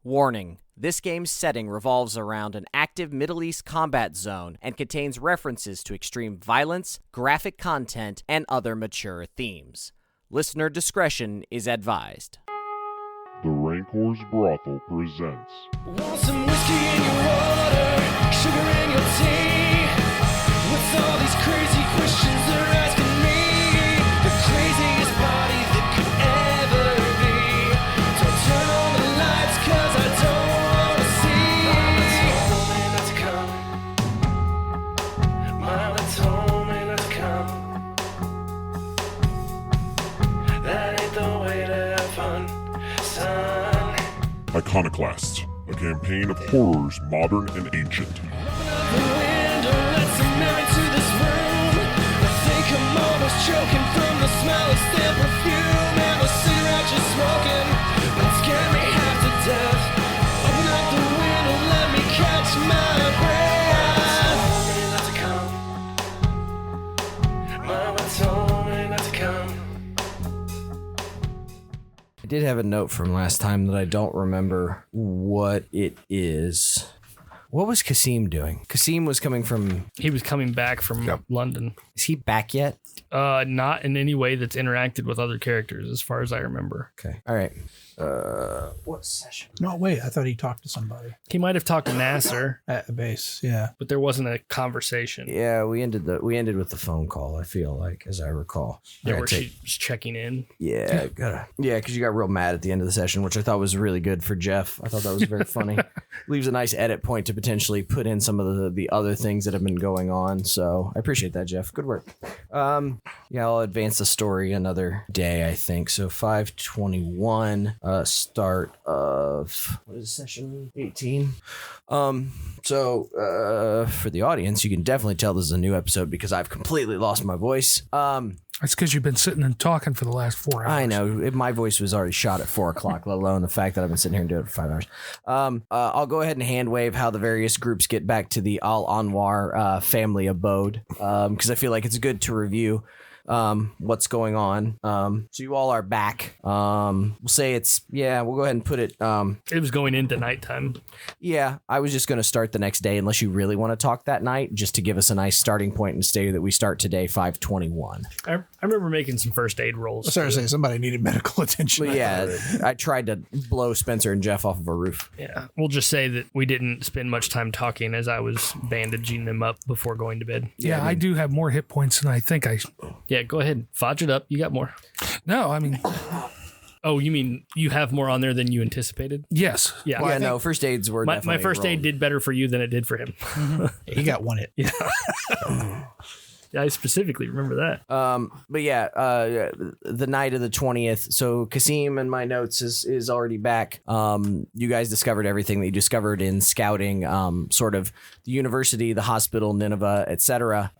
Warning. This game's setting revolves around an active Middle East combat zone and contains references to extreme violence, graphic content, and other mature themes. Listener discretion is advised. The Rancor's Brothel presents. Want some whiskey in your water, sugar in your tea? What's all these crazy questions they're asking me? The craziest body that could ever be. Don't turn on the lights 'cause I don't wanna see. Mama told me not to come. That ain't the way to have fun, son. Iconoclasts, a campaign of horrors modern and ancient. Open up the window, let some air into this room. I think I'm almost choking from the smell of stale perfume and the cigarette you're smoking. That scared me half to death. Open up the window, let me catch my breath. Mama told me not to come. I did have a note from last time that I don't remember what it is. What was Kasim doing? Kasim was coming from... He was coming back from London. Is he back yet? Not in any way that's interacted with other characters, as far as I remember. Okay. All right. What session? No, wait. I thought he talked to somebody He might have talked to Nasser, at the base. Yeah. but there wasn't a conversation. Yeah, we ended with the phone call, I feel like, as I recall. Yeah, I where gotta she was checking in. Yeah, because you got real mad at the end of the session, which I thought was really good for Jeff. I thought that was very funny. Leaves a nice edit point to potentially put in some of the other things that have been going on. So I appreciate that, Jeff. Good work. Yeah, I'll advance the story another day, I think. So 521, start of, what is session 18? So for the audience, you can definitely tell this is a new episode because I've completely lost my voice. That's because you've been sitting and talking for the last 4 hours. I know. My voice was already shot at 4 o'clock, let alone the fact that I've been sitting here and doing it for 5 hours. I'll go ahead and hand wave how the various groups get back to the Al Anwar family abode, because I feel like it's good to review what's going on. So you all are back. We'll say we'll go ahead and put it. It was going into nighttime. Yeah, I was just going to start the next day unless you really want to talk that night, just to give us a nice starting point and say that we start today 521. I remember making some first aid rolls. I started saying somebody needed medical attention. But yeah, I tried to blow Spencer and Jeff off of a roof. Yeah, we'll just say that we didn't spend much time talking as I was bandaging them up before going to bed. Yeah, I do have more hit points than I think I... Yeah, go ahead. Fodge it up. You got more. No, I mean... Oh, you mean you have more on there than you anticipated? Yes. Yeah. Yeah, no, first aids were My definitely first aid rolled. did better for you than it did for him. He got one hit. Yeah. Yeah, I specifically remember that. But yeah, the night of the 20th. So Kasim in my notes is already back. You guys discovered everything that you discovered in scouting, sort of the university, the hospital, Nineveh, etc.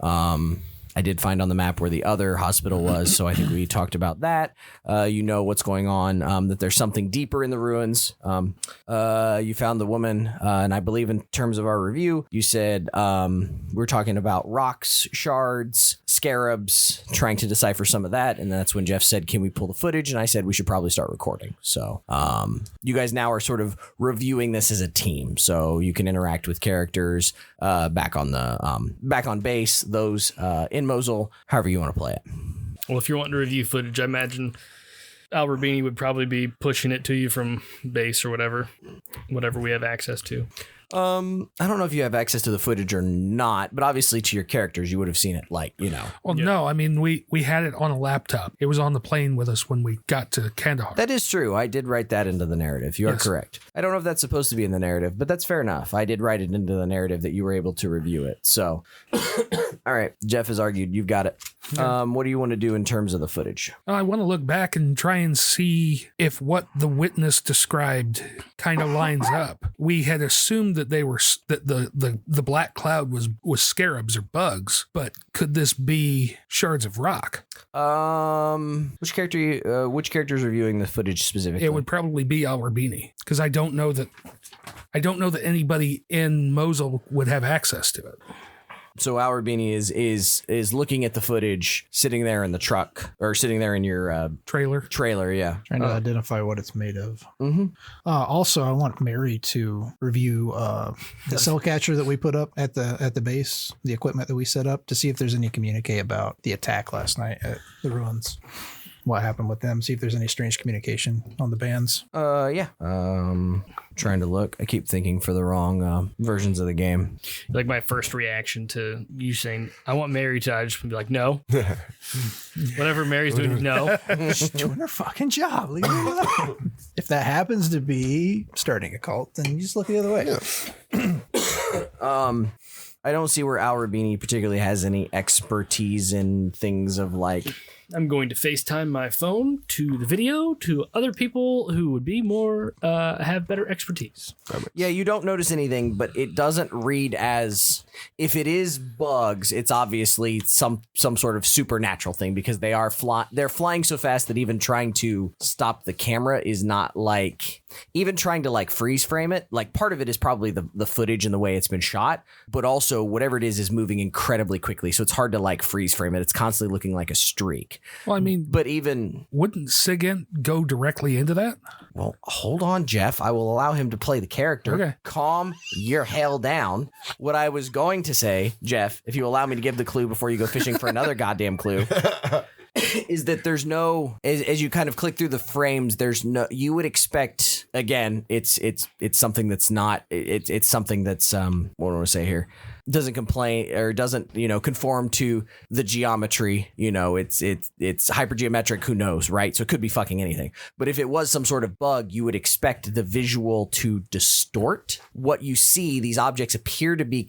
I did find on the map where the other hospital was, so I think we talked about that. You know what's going on, that there's something deeper in the ruins. You found the woman, and I believe in terms of our review, you said we're talking about rocks, shards, scarabs, trying to decipher some of that, and that's when Jeff said, can we pull the footage? And I said we should probably start recording. So you guys now are sort of reviewing this as a team, so you can interact with characters back on base, those in Mosul, however you want to play it. Well, if you're wanting to review footage, I imagine Al Rubini would probably be pushing it to you from base or whatever we have access to. I don't know if you have access to the footage or not, but obviously to your characters, you would have seen it, Well, yeah. No, I mean, we had it on a laptop. It was on the plane with us when we got to Kandahar. That is true. I did write that into the narrative. You are correct. I don't know if that's supposed to be in the narrative, but that's fair enough. I did write it into the narrative that you were able to review it. So, all right. Jeff has argued. You've got it. What do you want to do in terms of the footage? I want to look back and try and see if what the witness described kind of lines up. We had assumed that the black cloud was scarabs or bugs, but could this be shards of rock? Which character is reviewing the footage specifically? It would probably be Al Rubini, because I don't know that anybody in Mosul would have access to it. So Albini is looking at the footage, sitting there in the truck or sitting there in your trailer. Yeah, Trying to identify what it's made of. Mm-hmm. Also, I want Mary to review the cell catcher that we put up at the base, the equipment that we set up, to see if there's any communique about the attack last night at the ruins. What happened with them? See if there's any strange communication on the bands. Yeah. Trying to look. I keep thinking for the wrong versions of the game. Like my first reaction to you saying, I want Mary to, I just be like, no. Whatever Mary's doing, no. She's doing her fucking job. Leave her alone. If that happens to be starting a cult, then you just look the other way. Yeah. I don't see where Albini particularly has any expertise in things of like. I'm going to FaceTime my phone to the video to other people who would be more, have better expertise. Yeah, you don't notice anything, but it doesn't read as, if it is bugs, it's obviously some sort of supernatural thing, because they're flying so fast that even trying to stop the camera is not like, even trying to like freeze frame it, like part of it is probably the footage and the way it's been shot, but also whatever it is moving incredibly quickly. So it's hard to like freeze frame it. It's constantly looking like a streak. Well, I mean, but even wouldn't SIGINT go directly into that? Well, hold on, Jeff. I will allow him to play the character. Okay. Calm your hell down. What I was going to say, Jeff, if you allow me to give the clue before you go fishing for another goddamn clue, is that there's no, as you kind of click through the frames, there's no, you would expect, again, it's something that's not, it's something that's, what do I want to say here? Doesn't complain or doesn't, conform to the geometry, it's hypergeometric, who knows, right? So it could be fucking anything. But if it was some sort of bug, you would expect the visual to distort what you see. These objects appear to be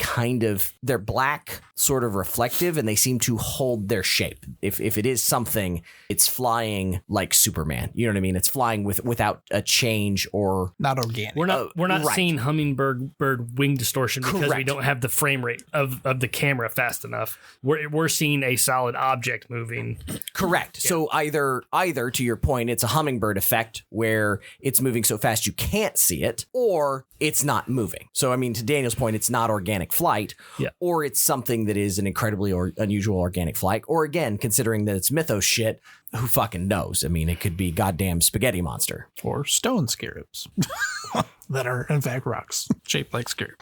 they're black, sort of reflective, and they seem to hold their shape. If it is something, it's flying like Superman. You know what I mean? It's flying without a change or not organic. We're not right. seeing hummingbird wing distortion because we Correct. don't have the frame rate of the camera fast enough. We're seeing a solid object moving. Correct. Yeah. So either to your point, it's a hummingbird effect where it's moving so fast you can't see it, or it's not moving. So I mean, to Daniel's point, it's not organic flight, or it's something that is an incredibly unusual organic flight, or again, considering that it's mythos shit, who fucking knows? I mean, it could be goddamn spaghetti monster. Or stone scarabs that are in fact rocks shaped like scarab.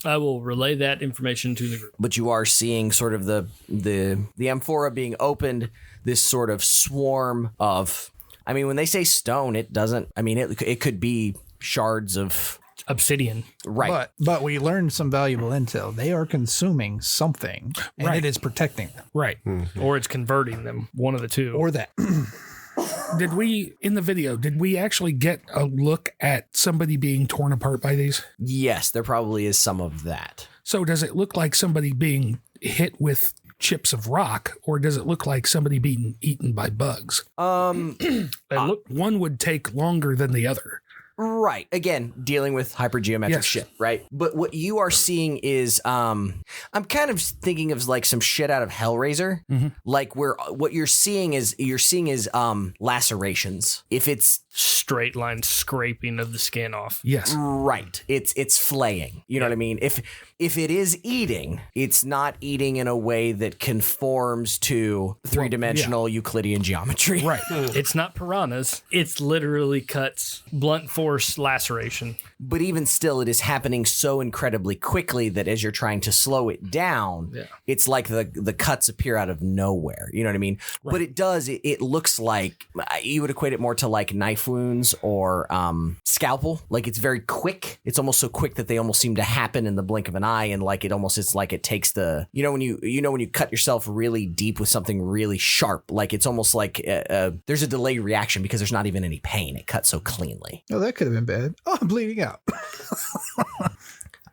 I will relay that information to the group. But you are seeing sort of the amphora being opened, this sort of swarm of, I mean, when they say stone, it doesn't, I mean, it could be shards of obsidian. Right. But we learned some valuable intel. They are consuming something, and it is protecting them. Right. Mm-hmm. Or it's converting them, one of the two. Or that. Did we actually get a look at somebody being torn apart by these? Yes, there probably is some of that. So does it look like somebody being hit with chips of rock, or does it look like somebody being eaten by bugs? One would take longer than the other. Right. Again, dealing with hypergeometric shit, right? But what you are seeing is, I'm kind of thinking of like some shit out of Hellraiser, like where what you're seeing is lacerations. If it's straight line scraping of the skin off. Yes. Right. It's flaying. You know what I mean? If it is eating, it's not eating in a way that conforms to three-dimensional Euclidean geometry. Right. It's not piranhas. It's literally cuts, blunt force laceration. But even still, it is happening so incredibly quickly that as you're trying to slow it down, it's like the cuts appear out of nowhere. You know what I mean? Right. But it looks like, you would equate it more to like knife wounds or scalpel. Like it's very quick. It's almost so quick that they almost seem to happen in the blink of an eye. And like it's like it takes when you cut yourself really deep with something really sharp, like it's almost like there's a delayed reaction because there's not even any pain. It cuts so cleanly. Oh, that could have been bad. Oh, I'm bleeding out.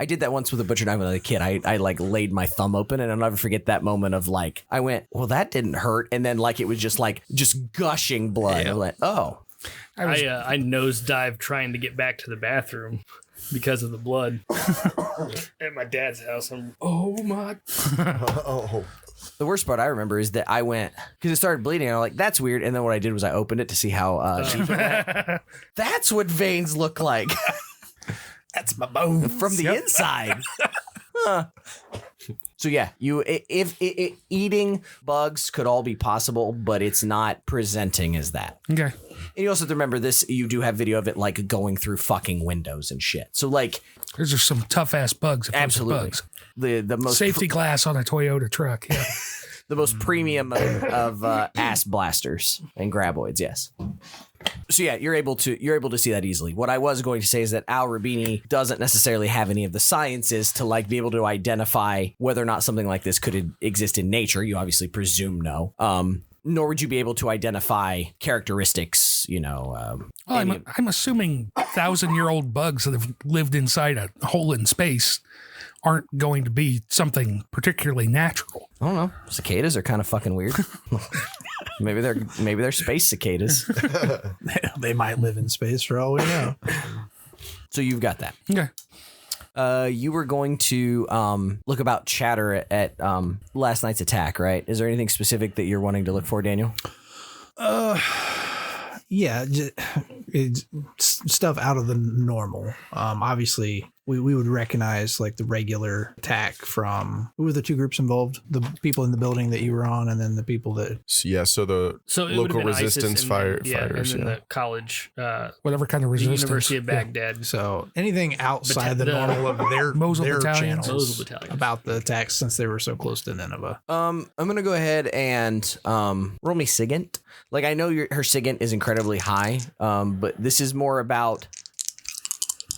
I did that once with a butcher knife when I was a kid. I like laid my thumb open, and I'll never forget that moment of like, I went, well, that didn't hurt. And then like, it was just gushing blood. Yeah. I went, oh. I nosedived trying to get back to the bathroom because of the blood at my dad's house. The worst part I remember is that I went, because it started bleeding, and I'm like, that's weird. And then what I did was I opened it to see how deep it went. That's what veins look like. That's my bone from the inside. Huh. So yeah, if eating bugs could all be possible, but it's not presenting as that. Okay. And you also have to remember this, you do have video of it like going through fucking windows and shit. So like Those are some tough ass bugs. If those are absolutely bugs. the most Safety glass on a Toyota truck. Yeah. the most premium of ass blasters and graboids, yes. So yeah, you're able to see that easily. What I was going to say is that Al Rabini doesn't necessarily have any of the sciences to like be able to identify whether or not something like this could exist in nature. You obviously presume no. Nor would you be able to identify characteristics, I'm assuming 1,000-year-old bugs that have lived inside a hole in space aren't going to be something particularly natural. I don't know. Cicadas are kind of fucking weird. maybe they're space cicadas. They might live in space for all we know. So you've got that. Okay. You were going to look about chatter at last night's attack, right? Is there anything specific that you're wanting to look for, Daniel? Yeah, it's stuff out of the normal. Obviously, we would recognize like the regular attack from who were the two groups involved? The people in the building that you were on, and then the people that. So the So it local would've been resistance ISIS fighters. and then the college, Whatever kind of the resistance. University of Baghdad. So anything outside the The normal of their Mosul their battalions. channels Mosul battalions. about the attacks since they were so close to Nineveh. I'm gonna go ahead and roll me SIGINT. Like I know her SIGINT is incredibly high, but this is more about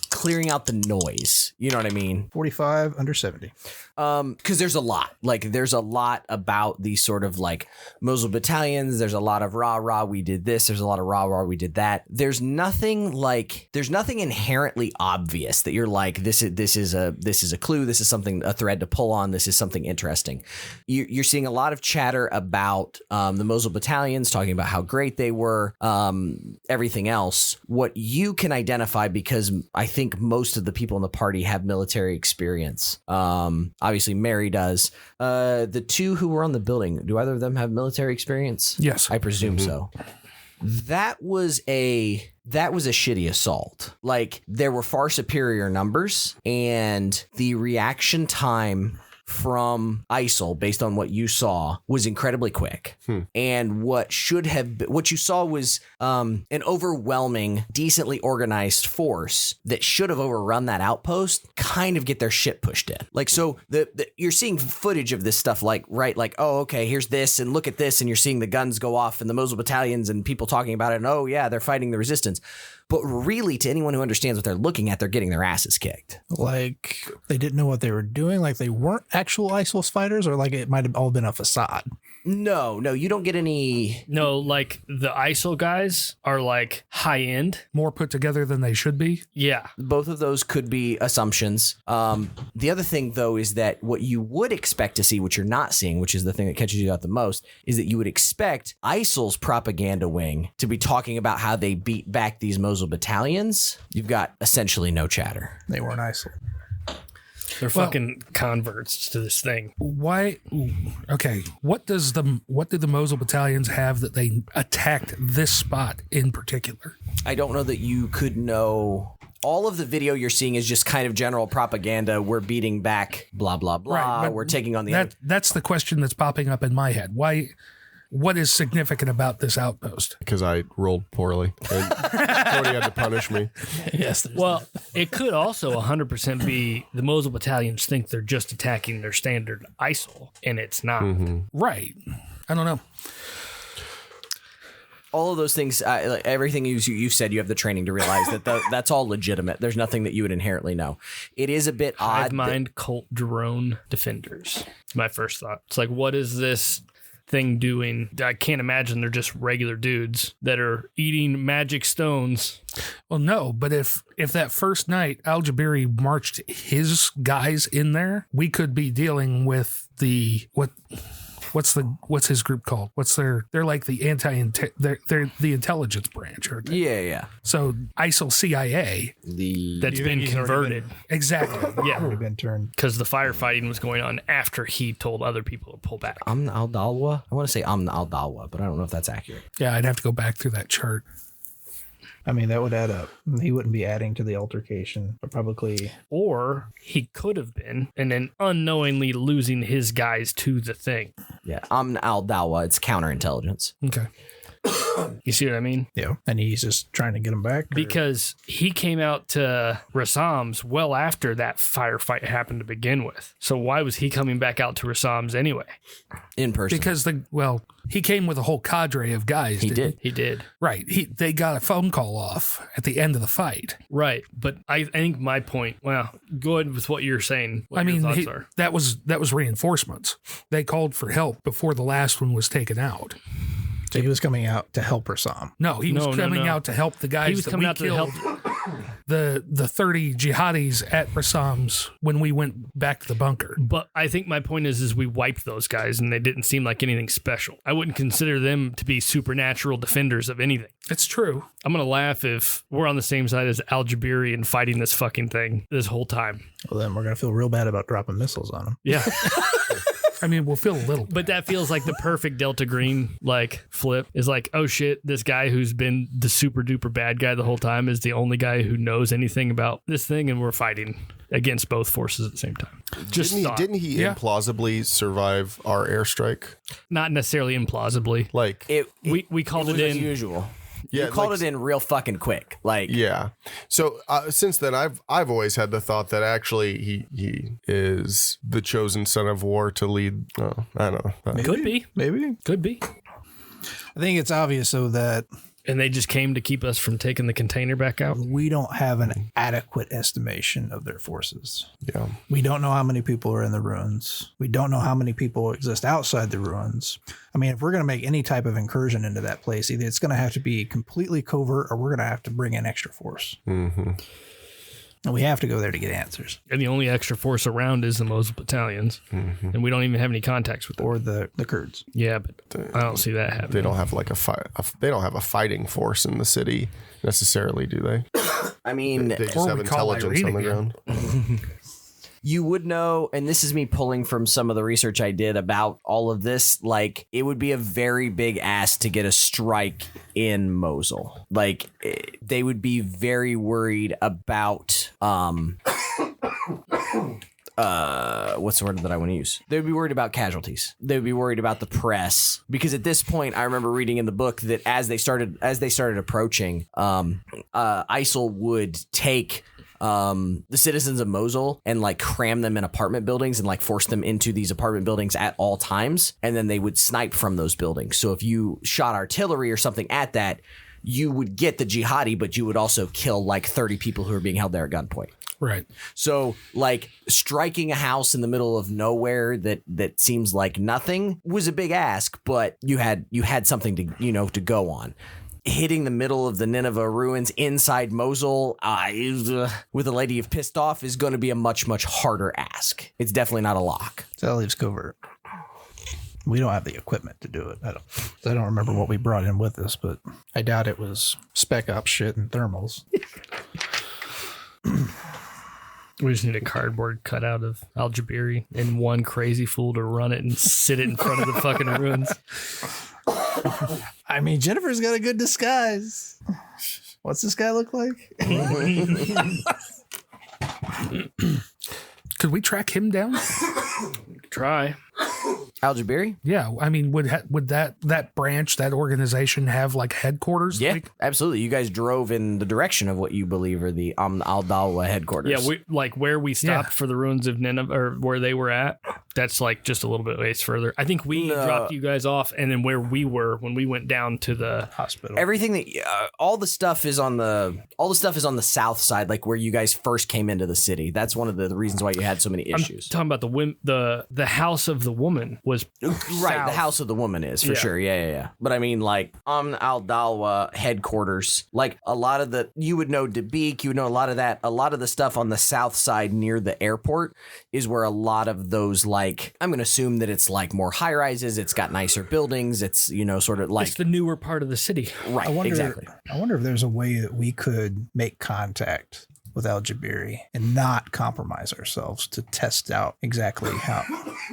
clearing out the noise. You know what I mean? 45 under 70. Because there's a lot. Like there's a lot about these sort of like Mosul battalions. There's a lot of rah we did this. There's a lot of rah we did that. There's nothing inherently obvious that you're like this is a clue. This is something, a thread to pull on. This is something interesting. You're seeing a lot of chatter about the Mosul battalions, talking about how great they were. Everything else, what you can identify, because I think most of the people in the party have military experience. Obviously, Mary does. The two who were on the building, do either of them have military experience? Yes. I presume so. That was a shitty assault. Like, there were far superior numbers, and the reaction time from ISIL, based on what you saw, was incredibly quick. And what you saw was an overwhelming, decently organized force that should have overrun that outpost kind of get their shit pushed in. Like, so you're seeing footage of this stuff, like, right, like, oh, okay, here's this, and look at this, and you're seeing the guns go off and the Mosul battalions and people talking about it, and oh yeah, they're fighting the resistance. But really, to anyone who understands what they're looking at, they're getting their asses kicked. Like they didn't know what they were doing. Like they weren't actual ISIL fighters, or like it might have all been a facade. No, you don't get any. No, like the ISIL guys are like high end. More put together than they should be. Yeah. Both of those could be assumptions. The other thing, though, is that what you would expect to see, which you're not seeing, which is the thing that catches you out the most, is that you would expect ISIL's propaganda wing to be talking about how they beat back these Mosul battalions. You've got essentially no chatter. They weren't ISIL. They're fucking converts to this thing. Why? Okay. What did the Mosul battalions have that they attacked this spot in particular? I don't know that you could know. All of the video you're seeing is just kind of general propaganda. We're beating back, blah, blah, blah. Right, but we're taking on the other. That's the question that's popping up in my head. Why? What is significant about this outpost? Because I rolled poorly. And Cody had to punish me. Yes. Well, it could also 100% be the Mosul battalions think they're just attacking their standard ISIL, and it's not. Right. I don't know. All of those things, like everything you've said, you have the training to realize that that's all legitimate. There's nothing that you would inherently know. It is a bit odd. Hive mind cult drone defenders. My first thought. It's like, what is this thing doing? I can't imagine they're just regular dudes that are eating magic stones. Well, no, but if that first night Al-Jabiri marched his guys in there, we could be dealing with the what's his group called? They're like the they're the intelligence branch, aren't they? Yeah. So ISIL CIA. That's been converted. Exactly. Yeah. Would have been turned. Because the firefighting was going on after he told other people to pull back. Amn al-Dawla? I want to say Amn al-Dawla, but I don't know if that's accurate. Yeah, I'd have to go back through that chart. I mean, that would add up. He wouldn't be adding to the altercation, but probably. Or he could have been, and then unknowingly losing his guys to the thing. Yeah, Amn al-Dawla, it's counterintelligence. Okay. You see what I mean? Yeah. And he's just trying to get him back. Because he came out to Rassam's well after that firefight happened to begin with. So why was he coming back out to Rassam's anyway? In person. Because he came with a whole cadre of guys. He did. He did. Right. They got a phone call off at the end of the fight. Right. But I think my point, well, go ahead with what you're saying. What I your mean, thoughts are. that was reinforcements. They called for help before the last one was taken out. So he was coming out to help Rassam. No, he was coming out to help the guys He was that coming we out to killed. help. The 30 jihadis at Rassam's when we went back to the bunker. But I think my point is we wiped those guys and they didn't seem like anything special. I wouldn't consider them to be supernatural defenders of anything. It's true. I'm going to laugh if we're on the same side as Al-Jabiri and fighting this fucking thing this whole time. Well, then we're going to feel real bad about dropping missiles on him. Yeah. I mean, we'll feel a little bit. But that feels like the perfect Delta Green like flip is like, oh shit, this guy who's been the super duper bad guy the whole time is the only guy who knows anything about this thing, and we're fighting against both forces at the same time. Just Didn't he implausibly survive our airstrike? not necessarily implausibly. Like, We called it it as in. usual. yeah, You called like- it in real fucking quick. Like, Yeah. So since then, I've always had the thought that actually he is the chosen son of war to lead. I don't know. Could be. Maybe. Could be. I think it's obvious, though, that And they just came to keep us from taking the container back out. we don't have an adequate estimation of their forces. Yeah. We don't know how many people are in the ruins. We don't know how many people exist outside the ruins. I mean, if we're going to make any type of incursion into that place, either it's going to have to be completely covert or we're going to have to bring in extra force. Mm-hmm. And we have to go there to get answers. And the only extra force around is the Mosul battalions. Mm-hmm. And we don't even have any contacts with them. Or the Kurds. Yeah, but I don't see that happening. They don't have like they don't have a fighting force in the city necessarily, do they? I mean, They just Or have we call intelligence on the Irene ground. you would know, and this is me pulling from some of the research I did about all of this, like, it would be a very big ask to get a strike in Mosul. Like, they would be very worried about, what's the word that I want to use? They would be worried about casualties. They would be worried about the press, because at this point, I remember reading in the book that as they started approaching, ISIL would take the citizens of Mosul and like cram them in apartment buildings and like force them into these apartment buildings at all times, and then they would snipe from those buildings. So if you shot artillery or something at that, you would get the jihadi, but you would also kill like 30 people who are being held there at gunpoint. Right. So, like, striking a house in the middle of nowhere that seems like nothing was a big ask, but you had something to to go on. Hitting the middle of the Nineveh ruins inside Mosul with a lady you've pissed off is going to be a much, much harder ask. It's definitely not a lock. So that leaves covert. We don't have the equipment to do it. I don't remember what we brought in with us, but I doubt it was spec op shit and thermals. We just need a cardboard cutout of Al-Jabiri and one crazy fool to run it and sit it in front of the fucking ruins. I mean, Jennifer's got a good disguise. What's this guy look like? Could we track him down? Try. Al-Jabiri? Yeah, I mean, would that branch, that organization have like headquarters? Yeah, Like, absolutely. You guys drove in the direction of what you believe are the al-Dawla headquarters. Yeah, we like where we stopped for the ruins of Nineveh, or where they were at. That's like just a little bit ways further. I think we dropped you guys off, and then where we were when we went down to the Hospital. Everything that all the stuff is on the south side, like where you guys first came into the city. That's one of the reasons why you had so many issues. talking about the house of the woman was Right, south. the house of the woman is for Yeah. sure. Yeah. But I mean, like al-Dawla headquarters, like a lot of you would know Dabiq, you would know a lot of that. A lot of the stuff on the south side near the airport is where a lot of those, like, I'm going to assume that it's like more high rises. It's got nicer buildings. It's sort of like It's the newer part of the city. right. I wonder Exactly. if there's a way that we could make contact with Al-Jabiri and not compromise ourselves to test out exactly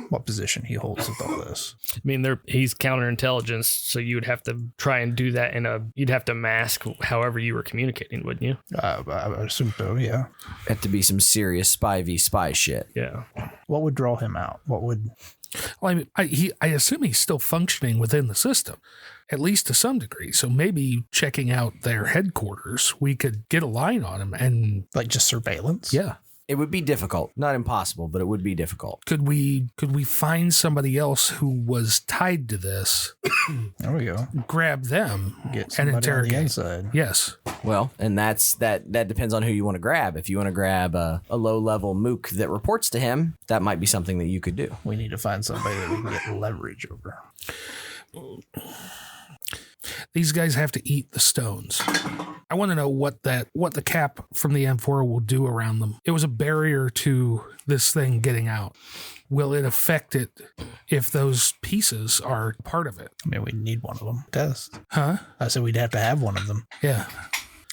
what position he holds with all this. I mean, he's counterintelligence, so you would have to try and do that you'd have to mask however you were communicating, wouldn't you? I would assume so, yeah. Had to be some serious spy v spy shit. Yeah. What would draw him out? What would... Well, I mean, I assume he's still functioning within the system, at least to some degree. So maybe checking out their headquarters, we could get a line on him and Like just surveillance? yeah. It would be difficult. Not impossible, but it would be difficult. Could we find somebody else who was tied to this, There we go. grab them, Get and somebody on the interrogate? inside. Yes. Well, and that depends on who you want to grab. If you want to grab a low-level mook that reports to him, that might be something that you could do. We need to find somebody that we can get leverage over. These guys have to eat the stones. I want to know what the cap from the M4 will do around them. It was a barrier to this thing getting out. Will it affect it if those pieces are part of it? I mean, we need one of them. Test. Huh? I said we'd have to have one of them. Yeah.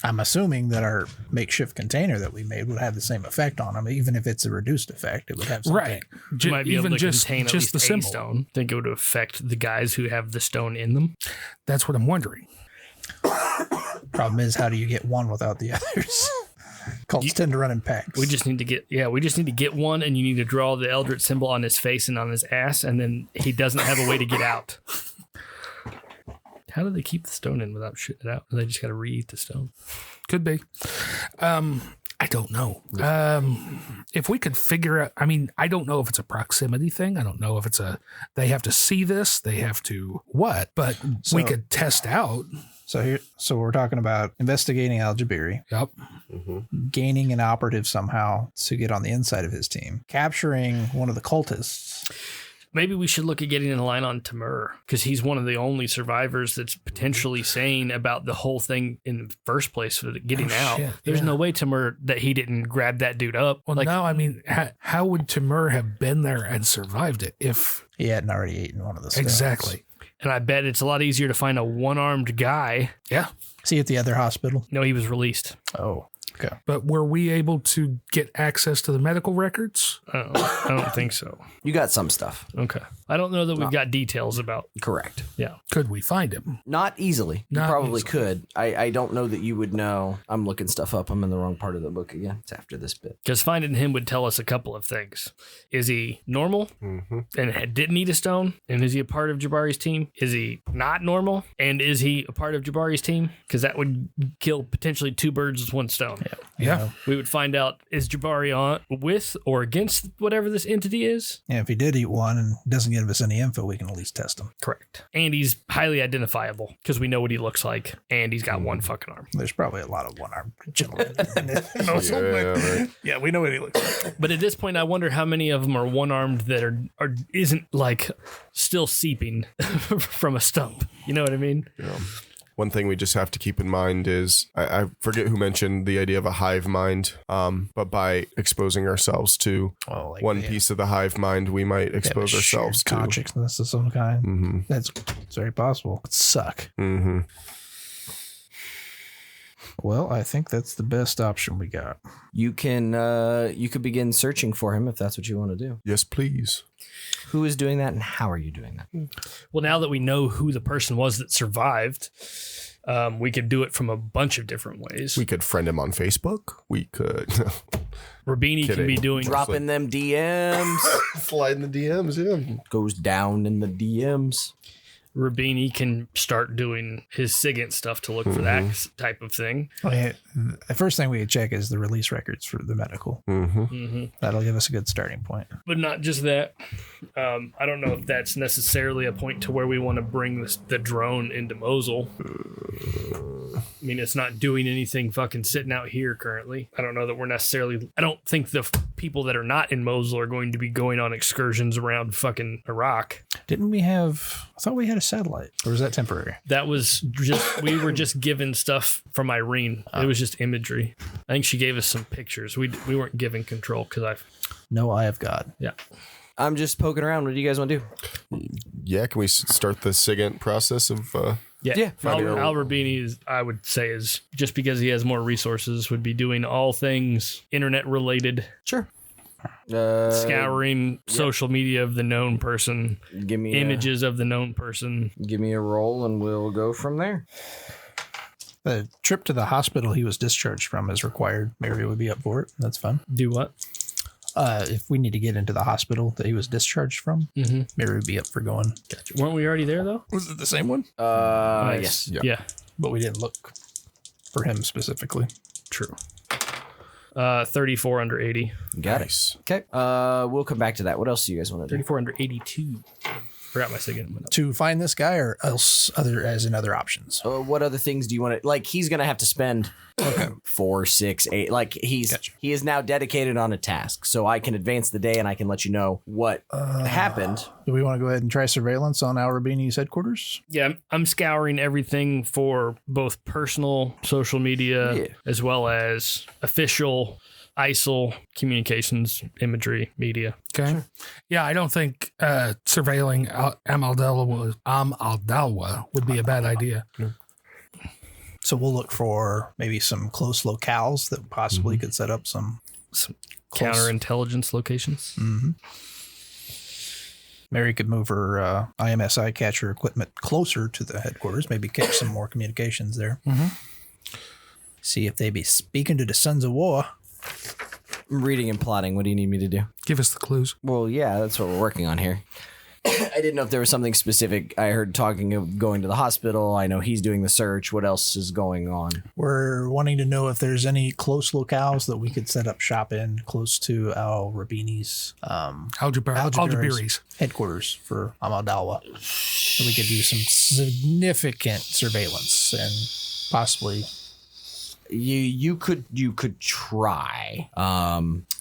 I'm assuming that our makeshift container that we made would have the same effect on them, even if it's a reduced effect. It would have something. Right. You might be Even able to just contain at just least the a symbol. stone. Think it would affect the guys who have the stone in them. That's what I'm wondering. Problem is, how do you get one without the others? Cults tend to run in packs. We just need to get one, and you need to draw the Eldritch symbol on his face and on his ass, and then he doesn't have a way to get out. How do they keep the stone in without shitting it out? They just got to re-eat the stone. Could be. I don't know. If we could figure out, I mean, I don't know if it's a proximity thing. I don't know if they have to see this, they have to what, but we could test out. So we're talking about investigating Al-Jabiri, Yep. gaining an operative somehow to get on the inside of his team, capturing one of the cultists. Maybe we should look at getting in a line on Timur, because he's one of the only survivors that's potentially sane about the whole thing in the first place for getting out. shit, There's yeah. no way Timur that he didn't grab that dude up. Well, no, I mean, how would Timur have been there and survived it if He hadn't already eaten one of the stones. exactly? And I bet it's a lot easier to find a one-armed guy. Yeah. See at the other hospital? No, he was released. Oh, okay. But were we able to get access to the medical records? I don't think so. You got some stuff. Okay. I don't know that we've got details about. Correct. Yeah. Could we find him? Not easily. You Not probably easily. could. I don't know that you would know. I'm looking stuff up. I'm in the wrong part of the book again. It's after this bit. Because finding him would tell us a couple of things. Is he normal and didn't eat a stone? And is he a part of Jabari's team? Is he not normal? And is he a part of Jabari's team? Because that would kill potentially two birds with one stone. Yeah. We would find out, is Jabari on with or against whatever this entity is? Yeah, if he did eat one and doesn't give us any info, we can at least test him. Correct. And he's highly identifiable because we know what he looks like, and he's got one fucking arm. There's probably a lot of one-armed gentlemen in this. Right. Yeah, we know what he looks like. But at this point, I wonder how many of them are one-armed that are isn't like still seeping from a stump. You know what I mean? One thing we just have to keep in mind is I forget who mentioned the idea of a hive mind, but by exposing ourselves to one piece of the hive mind, we might expose ourselves to consciousness of some kind. That's very possible. It suck. Well, I think that's the best option we got. You can you could begin searching for him if that's what you want to do. Yes, please. Who is doing that and how are you doing that? Well, now that we know who the person was that survived, we could do it from a bunch of different ways. We could friend him on Facebook. We could Rabini can be Kidding. doing Dropping them DMs. slide in the DMs. Yeah. Goes down in the DMs. Rabini can start doing his SIGINT stuff to look for that type of thing. The first thing we could check is the release records for the medical. That'll give us a good starting point. But not just that. I don't know if that's necessarily a point to where we want to bring the drone into Mosul. I mean, it's not doing anything fucking sitting out here currently. I don't know that we're necessarily... I don't think the people that are not in Mosul are going to be going on excursions around fucking Iraq. Didn't we have... I thought we had a satellite. Or was that temporary? That was just... We were just given stuff from Irene. It was just imagery. I think she gave us some pictures. We weren't given control because No eye of God. Yeah. I'm just poking around. What do you guys want to do? Yeah, can we start the SIGINT process of Yeah. Finding Al Rubini is, I would say, is just because he has more resources, would be doing all things internet related, Sure. scouring social media of the known person, Give me images of the known person. Give me a roll, and we'll go from there. The trip to the hospital he was discharged from is required. Mary would be up for it. That's fun. Do what? If we need to get into the hospital that he was discharged from, Mary would be up for going. Gotcha. Weren't we already there though? Was it the same one? Yes. Yeah. But we didn't look for him specifically. True. 34 under 80. Got it. Okay. We'll come back to that. What else do you guys want to do? 34 under 82. Forgot my second. To find this guy or else other options. What other things do you want to like? He's gonna have to spend 4, 6, 8. Like he is now dedicated on a task, so I can advance the day and I can let you know what happened. Do we want to go ahead and try surveillance on Al Rabini's headquarters? Yeah, I'm scouring everything for both personal social media as well as official ISIL communications, imagery, media. Okay. Sure. Yeah, I don't think surveilling Al-Dalwa would be a bad idea. So we'll look for maybe some close locales that possibly could set up some counterintelligence locations. Mm-hmm. Mary could move her IMSI catcher equipment closer to the headquarters, maybe catch some more communications there. See if they be speaking to the Sons of War. Reading and plotting. What do you need me to do? Give us the clues. Well, yeah, that's what we're working on here. I didn't know if there was something specific. I heard talking of going to the hospital. I know he's doing the search. What else is going on? We're wanting to know if there's any close locales that we could set up shop in close to Al Rabini's Al-Jabari's headquarters for Al Dalwa. So we could do some significant surveillance and possibly. You could try.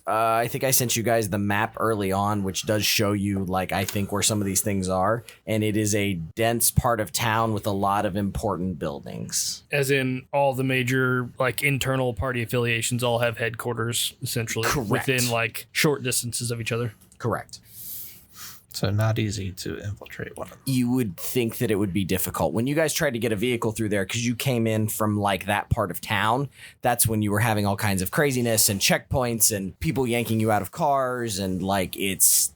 I think I sent you guys the map early on, which does show you, like, I think where some of these things are. And it is a dense part of town with a lot of important buildings. As in all the major, like, internal party affiliations all have headquarters, essentially. Correct. Within, like, short distances of each other. Correct. So not easy to infiltrate one of them. You would think that it would be difficult. When you guys tried to get a vehicle through there, because you came in from like that part of town, that's when you were having all kinds of craziness and checkpoints and people yanking you out of cars. And like it's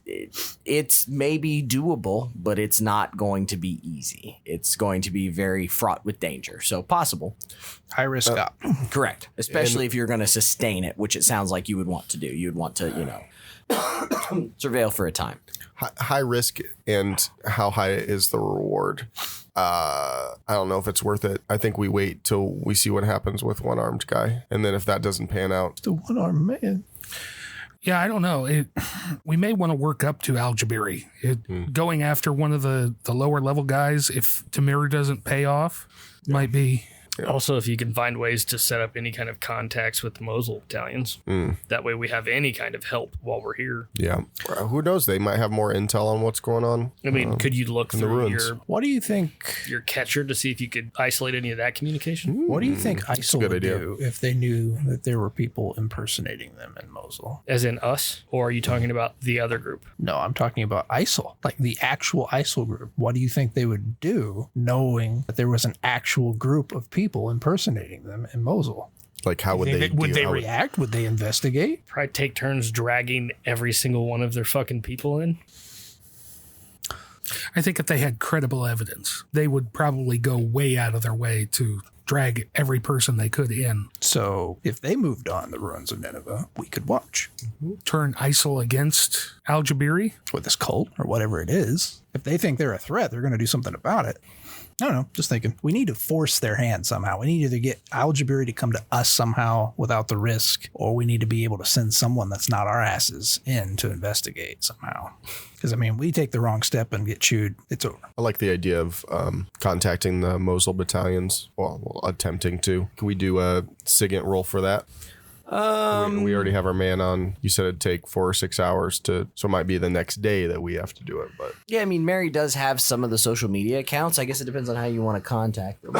maybe doable, but it's not going to be easy. It's going to be very fraught with danger. So possible. High risk up. Correct. Especially if you're going to sustain it, which it sounds like you would want to do. You'd want to, surveil for a time. High risk, and how high is the reward? I don't know if it's worth it. I think we wait till we see what happens with one-armed guy, and then if that doesn't pan out, The one-armed man. Yeah, I don't know. We may want to work up to Al-Jabari. Going after one of the lower level guys, if Tamir doesn't pay off, might be. Also, if you can find ways to set up any kind of contacts with the Mosul battalions, that way we have any kind of help while we're here. Yeah. Who knows? They might have more intel on what's going on. I mean, could you look through What do you think? your catcher to see if you could isolate any of that communication? What do you think ISIL good would idea. do if they knew that there were people impersonating them in Mosul? As in us? Or are you talking about the other group? No, I'm talking about ISIL, like the actual ISIL group. What do you think they would do knowing that there was an actual group of people impersonating them in Mosul? Like, how would they react? Would they investigate? Probably take turns dragging every single one of their fucking people in. I think if they had credible evidence, they would probably go way out of their way to drag every person they could in. So if they moved on the ruins of Nineveh, we could watch. Turn ISIL against Al-Jabari? With this cult or whatever it is. If they think they're a threat, they're going to do something about it. I don't know, just thinking. We need to force their hand somehow. We need to either get Al-Jabari to come to us somehow without the risk, or we need to be able to send someone that's not our asses in to investigate somehow. Because, I mean, we take the wrong step and get chewed, it's over. I like the idea of contacting the Mosul battalions. Well, attempting to. Can we do a SIGINT roll for that? We already have our man on. You said it'd take 4 or 6 hours so it might be the next day that we have to do it. But Yeah, I mean, Mary does have some of the social media accounts. I guess it depends on how you want to contact them.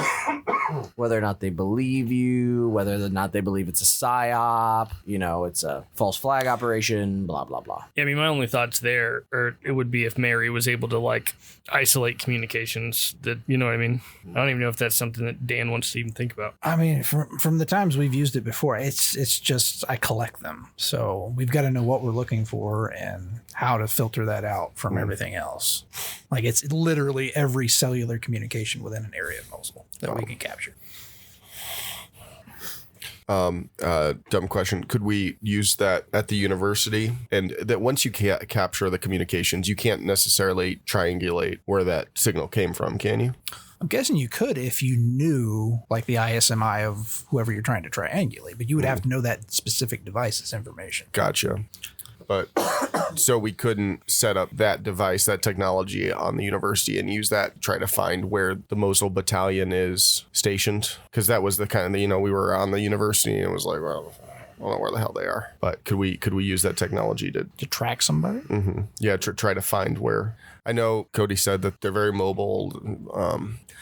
whether or not they believe you, whether or not they believe it's a psyop, it's a false flag operation, blah, blah, blah. Yeah, I mean, my only thoughts there, or it would be if Mary was able to like isolate communications. That, you know what I mean? I don't even know if that's something that Dan wants to even think about. I mean, from the times we've used it before, it's just I collect them, so we've got to know what we're looking for and how to filter that out from everything else. Like it's literally every cellular communication within an area of Mosul that we can capture. Dumb question. Could we use that at the university? And that once you capture the communications, you can't necessarily triangulate where that signal came from, can you? I'm guessing you could if you knew like the ISMI of whoever you're trying to triangulate, but you would have to know that specific device's information. Gotcha. But so we couldn't set up that device, that technology on the university and use that to try to find where the Mosul battalion is stationed. Because that was the kind of, we were on the university and it was like, well, I don't know where the hell they are. But could we use that technology to track somebody? Mm-hmm. Yeah, try to find where. I know Cody said that they're very mobile.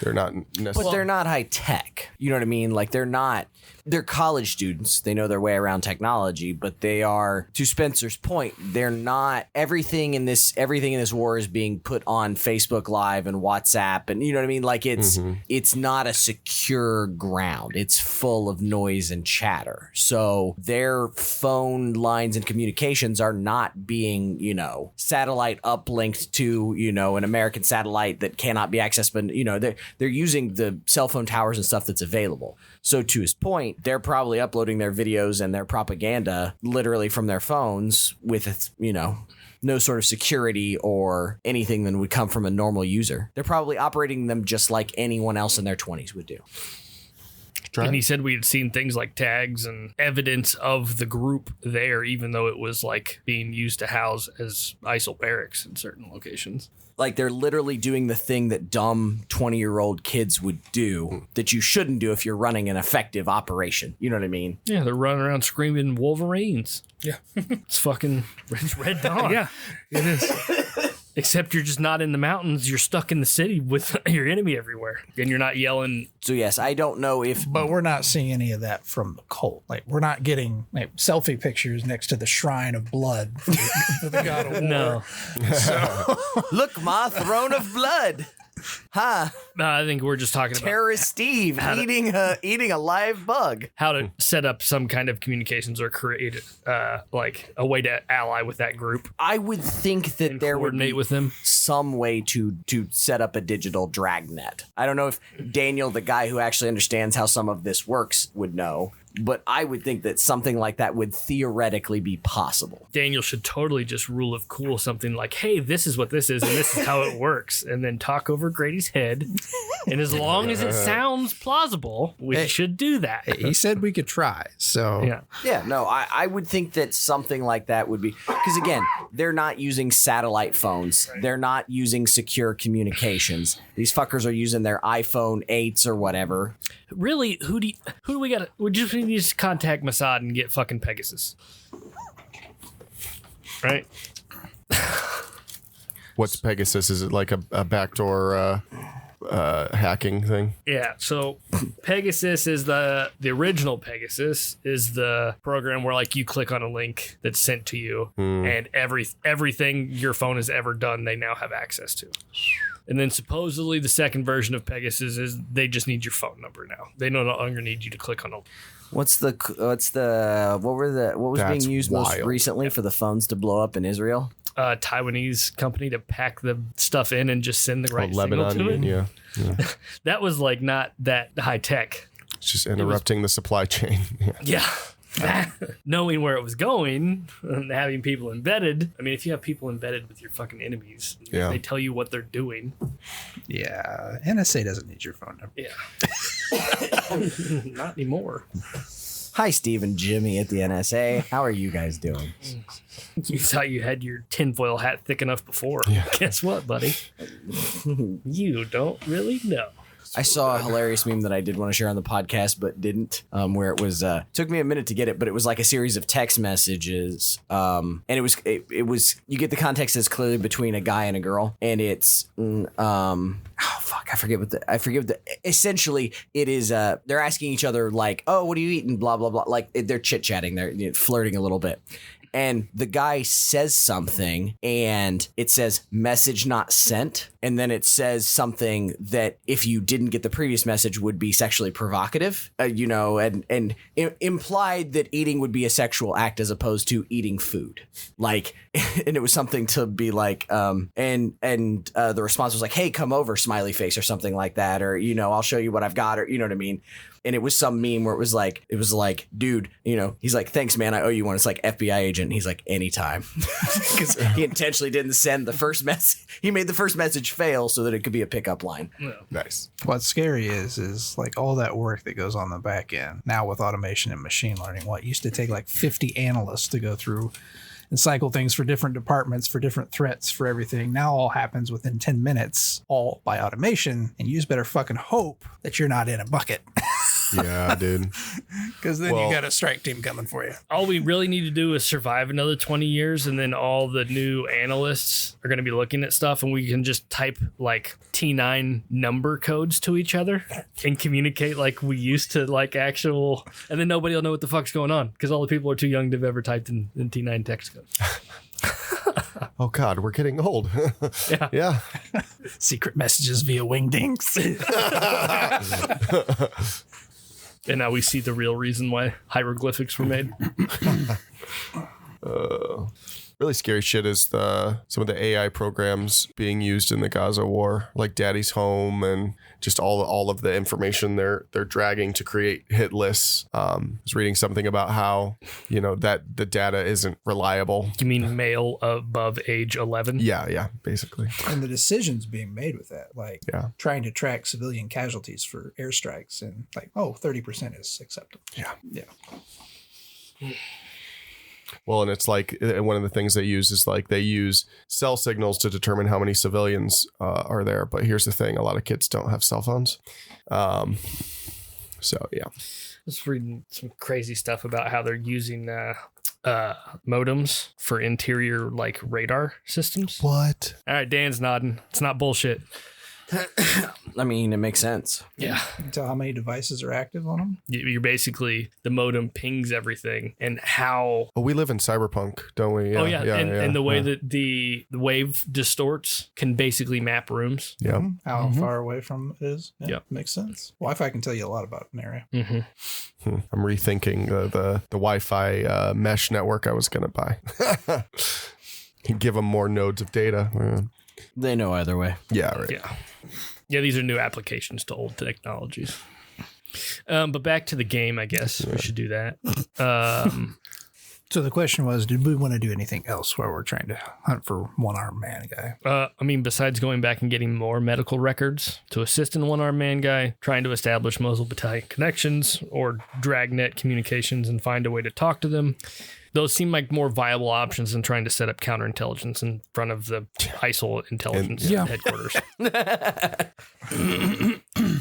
They're not necessarily. But they're not high tech. You know what I mean? Like they're college students. They know their way around technology, but they are, to Spencer's point, they're not, everything in this war is being put on Facebook Live and WhatsApp, and you know what I mean? Like it's not a secure ground. It's full of noise and chatter. So their phone lines and communications are not being, satellite uplinked to, an American satellite that cannot be accessed, but they're using the cell phone towers and stuff that's available. So to his point, they're probably uploading their videos and their propaganda literally from their phones with, no sort of security or anything that would come from a normal user. They're probably operating them just like anyone else in their 20s would do. And he said we had seen things like tags and evidence of the group there, even though it was like being used to house as ISIL barracks in certain locations. Like they're literally doing the thing that dumb 20-year-old kids would do that you shouldn't do if you're running an effective operation. You know what I mean? Yeah, they're running around screaming Wolverines. Yeah. It's fucking Red Dawn. Yeah, it is. Except you're just not in the mountains. You're stuck in the city with your enemy everywhere. And you're not yelling. So, yes, I don't know if... But we're not seeing any of that from the cult. Like, we're not getting selfie pictures next to the shrine of blood for the god of war. No. So. Look, Ma, throne of blood. Huh? No, I think we're just talking about Terrorist Steve eating a live bug. How to set up some kind of communications or create like a way to ally with that group. I would think that there would be with them. some way to set up a digital dragnet. I don't know if Daniel, the guy who actually understands how some of this works, would know. But I would think that something like that would theoretically be possible. Daniel should totally just rule of cool something like, hey, this is what this is and this is how it works. And then talk over Grady's head. And as long as it sounds plausible, we should do that. He said we could try. So yeah, no, I would think that something like that would be, because again, they're not using satellite phones. They're not using secure communications. These fuckers are using their iPhone 8s or whatever. Really, who do we got? We just need to contact Mossad and get fucking Pegasus, right? What's Pegasus? Is it like a backdoor hacking thing? Yeah. So Pegasus is the original Pegasus is the program where like you click on a link that's sent to you, and everything your phone has ever done, they now have access to. And then supposedly the second version of Pegasus is they just need your phone number now. They no longer need you to click on a. What was That's being used wild. most recently for the phones to blow up in Israel? Taiwanese company to pack the stuff in and just send the right signal to it. Yeah. That was like not that high tech. It's just interrupting the supply chain. Yeah. Knowing where it was going and having people embedded. I mean, if you have people embedded with your fucking enemies, they tell you what they're doing. Yeah. NSA doesn't need your phone number. Yeah. Not anymore. Hi, Steve and Jimmy at the NSA. How are you guys doing? You thought you had your tinfoil hat thick enough before. Yeah. Guess what, buddy? You don't really know. I saw a hilarious meme that I did want to share on the podcast, but didn't. Where it was, took me a minute to get it, but it was like a series of text messages. And it was. You get the context as clearly between a guy and a girl, and it's. I forget what the. Essentially, it is. They're asking each other like, "Oh, what are you eating?" Blah blah blah. Like they're chit chatting. They're flirting a little bit. And the guy says something and it says message not sent. And then it says something that if you didn't get the previous message would be sexually provocative, and implied that eating would be a sexual act as opposed to eating food. Like, and it was something to be like, the response was like, "Hey, come over," smiley face or something like that. Or, "I'll show you what I've got," or, you know what I mean? And it was some meme where it was like, dude, he's like, "Thanks, man. I owe you one." It's like FBI agent. And he's like, "Anytime." Because he intentionally didn't send the first message. He made the first message fail so that it could be a pickup line. Yeah. Nice. What's scary is like all that work that goes on the back end now with automation and machine learning. What used to take like 50 analysts to go through and cycle things for different departments, for different threats, for everything. Now all happens within 10 minutes, all by automation. And you just better fucking hope that you're not in a bucket. Yeah, dude. Because then you got a strike team coming for you. All we really need to do is survive another 20 years, and then all the new analysts are going to be looking at stuff, and we can just type like T9 number codes to each other and communicate like we used to, like actual, and then nobody will know what the fuck's going on because all the people are too young to have ever typed in T9 text code. Oh God, we're getting old. Yeah. Yeah. Secret messages via wingdings. And now we see the real reason why hieroglyphics were made. Really scary shit is some of the AI programs being used in the Gaza war, like Daddy's Home, and just all of the information they're dragging to create hit lists. I was reading something about how that the data isn't reliable. You mean male above age 11? Yeah, basically. And the decisions being made with that, like trying to track civilian casualties for airstrikes, and like, 30% is acceptable. Yeah. Well, and it's like one of the things they use is like they use cell signals to determine how many civilians are there. But here's the thing. A lot of kids don't have cell phones. So, yeah. I was reading some crazy stuff about how they're using modems for interior like radar systems. What? All right, Dan's nodding. It's not bullshit. I mean, it makes sense. Yeah. You can tell how many devices are active on them. You're basically, the modem pings everything and how. Well, we live in cyberpunk, don't we? Yeah, and the way that the wave distorts can basically map rooms. Yeah. How far away from it is. Yeah. Makes sense. Wi-Fi can tell you a lot about an area. Mm-hmm. I'm rethinking the Wi-Fi mesh network I was going to buy. Give them more nodes of data. They know either way. Yeah, right. Yeah, these are new applications to old technologies. But back to the game, I guess. We should do that. So the question was, did we want to do anything else while we're trying to hunt for one-armed man guy? Besides going back and getting more medical records to assist in one-armed man guy, trying to establish Mosul battalion connections or dragnet communications and find a way to talk to them. Those seem like more viable options than trying to set up counterintelligence in front of the ISIL intelligence headquarters.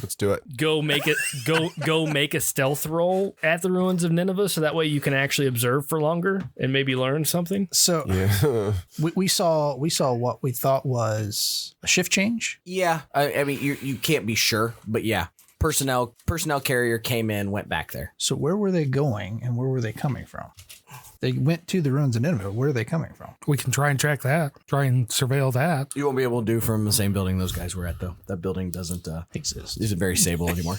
Let's do it. Go make a stealth roll at the ruins of Nineveh, so that way you can actually observe for longer and maybe learn something. So we saw what we thought was a shift change. Yeah, I mean, you can't be sure, but yeah. Personnel carrier came in, went back there. So where were they going and where were they coming from? They went to the ruins of Nineveh. Where are they coming from? We can try and track that. Try and surveil that. You won't be able to do from the same building those guys were at, though. That building doesn't exist. Isn't very stable anymore.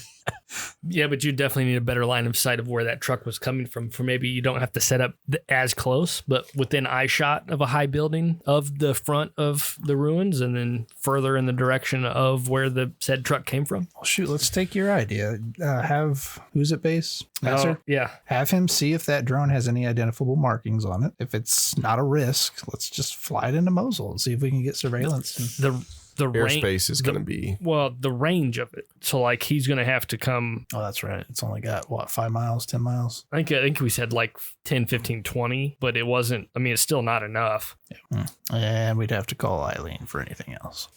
Yeah, but you definitely need a better line of sight of where that truck was coming from. For maybe you don't have to set up as close, but within eye shot of a high building of the front of the ruins, and then further in the direction of where the said truck came from. Well, shoot, let's take your idea. Have who's at base? Nasser? Yeah. Have him see if that drone has any identifiable markings on it. If it's not a risk, let's just fly it into Mosul and see if we can get surveillance. The airspace is going to be... Well, the range of it. So, like, he's going to have to come... Oh, that's right. It's only got, 5 miles, 10 miles? I think we said, 10, 15, 20, but it wasn't... I mean, it's still not enough. Yeah. And we'd have to call Eileen for anything else.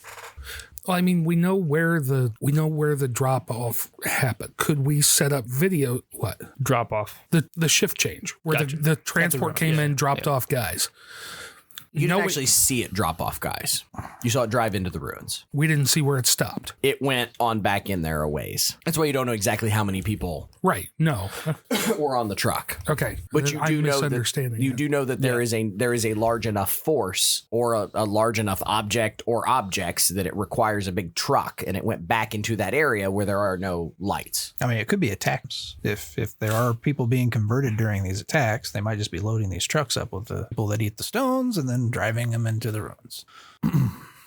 Well, I mean, we know where the drop off happened. Could we set up video? What Drop off. the shift change where Gotcha. the transport came in, dropped off guys? You know didn't actually see it drop off, guys. You saw it drive into the ruins. We didn't see where it stopped. It went on back in there a ways. That's why you don't know exactly how many people Right? No. were on the truck. Okay. But you I'm do know that misunderstanding you it. do know that there is a large enough force or a large enough object or objects that it requires a big truck, and it went back into that area where there are no lights. I mean, it could be attacks. If there are people being converted during these attacks, they might just be loading these trucks up with the people that eat the stones and then driving them into the ruins.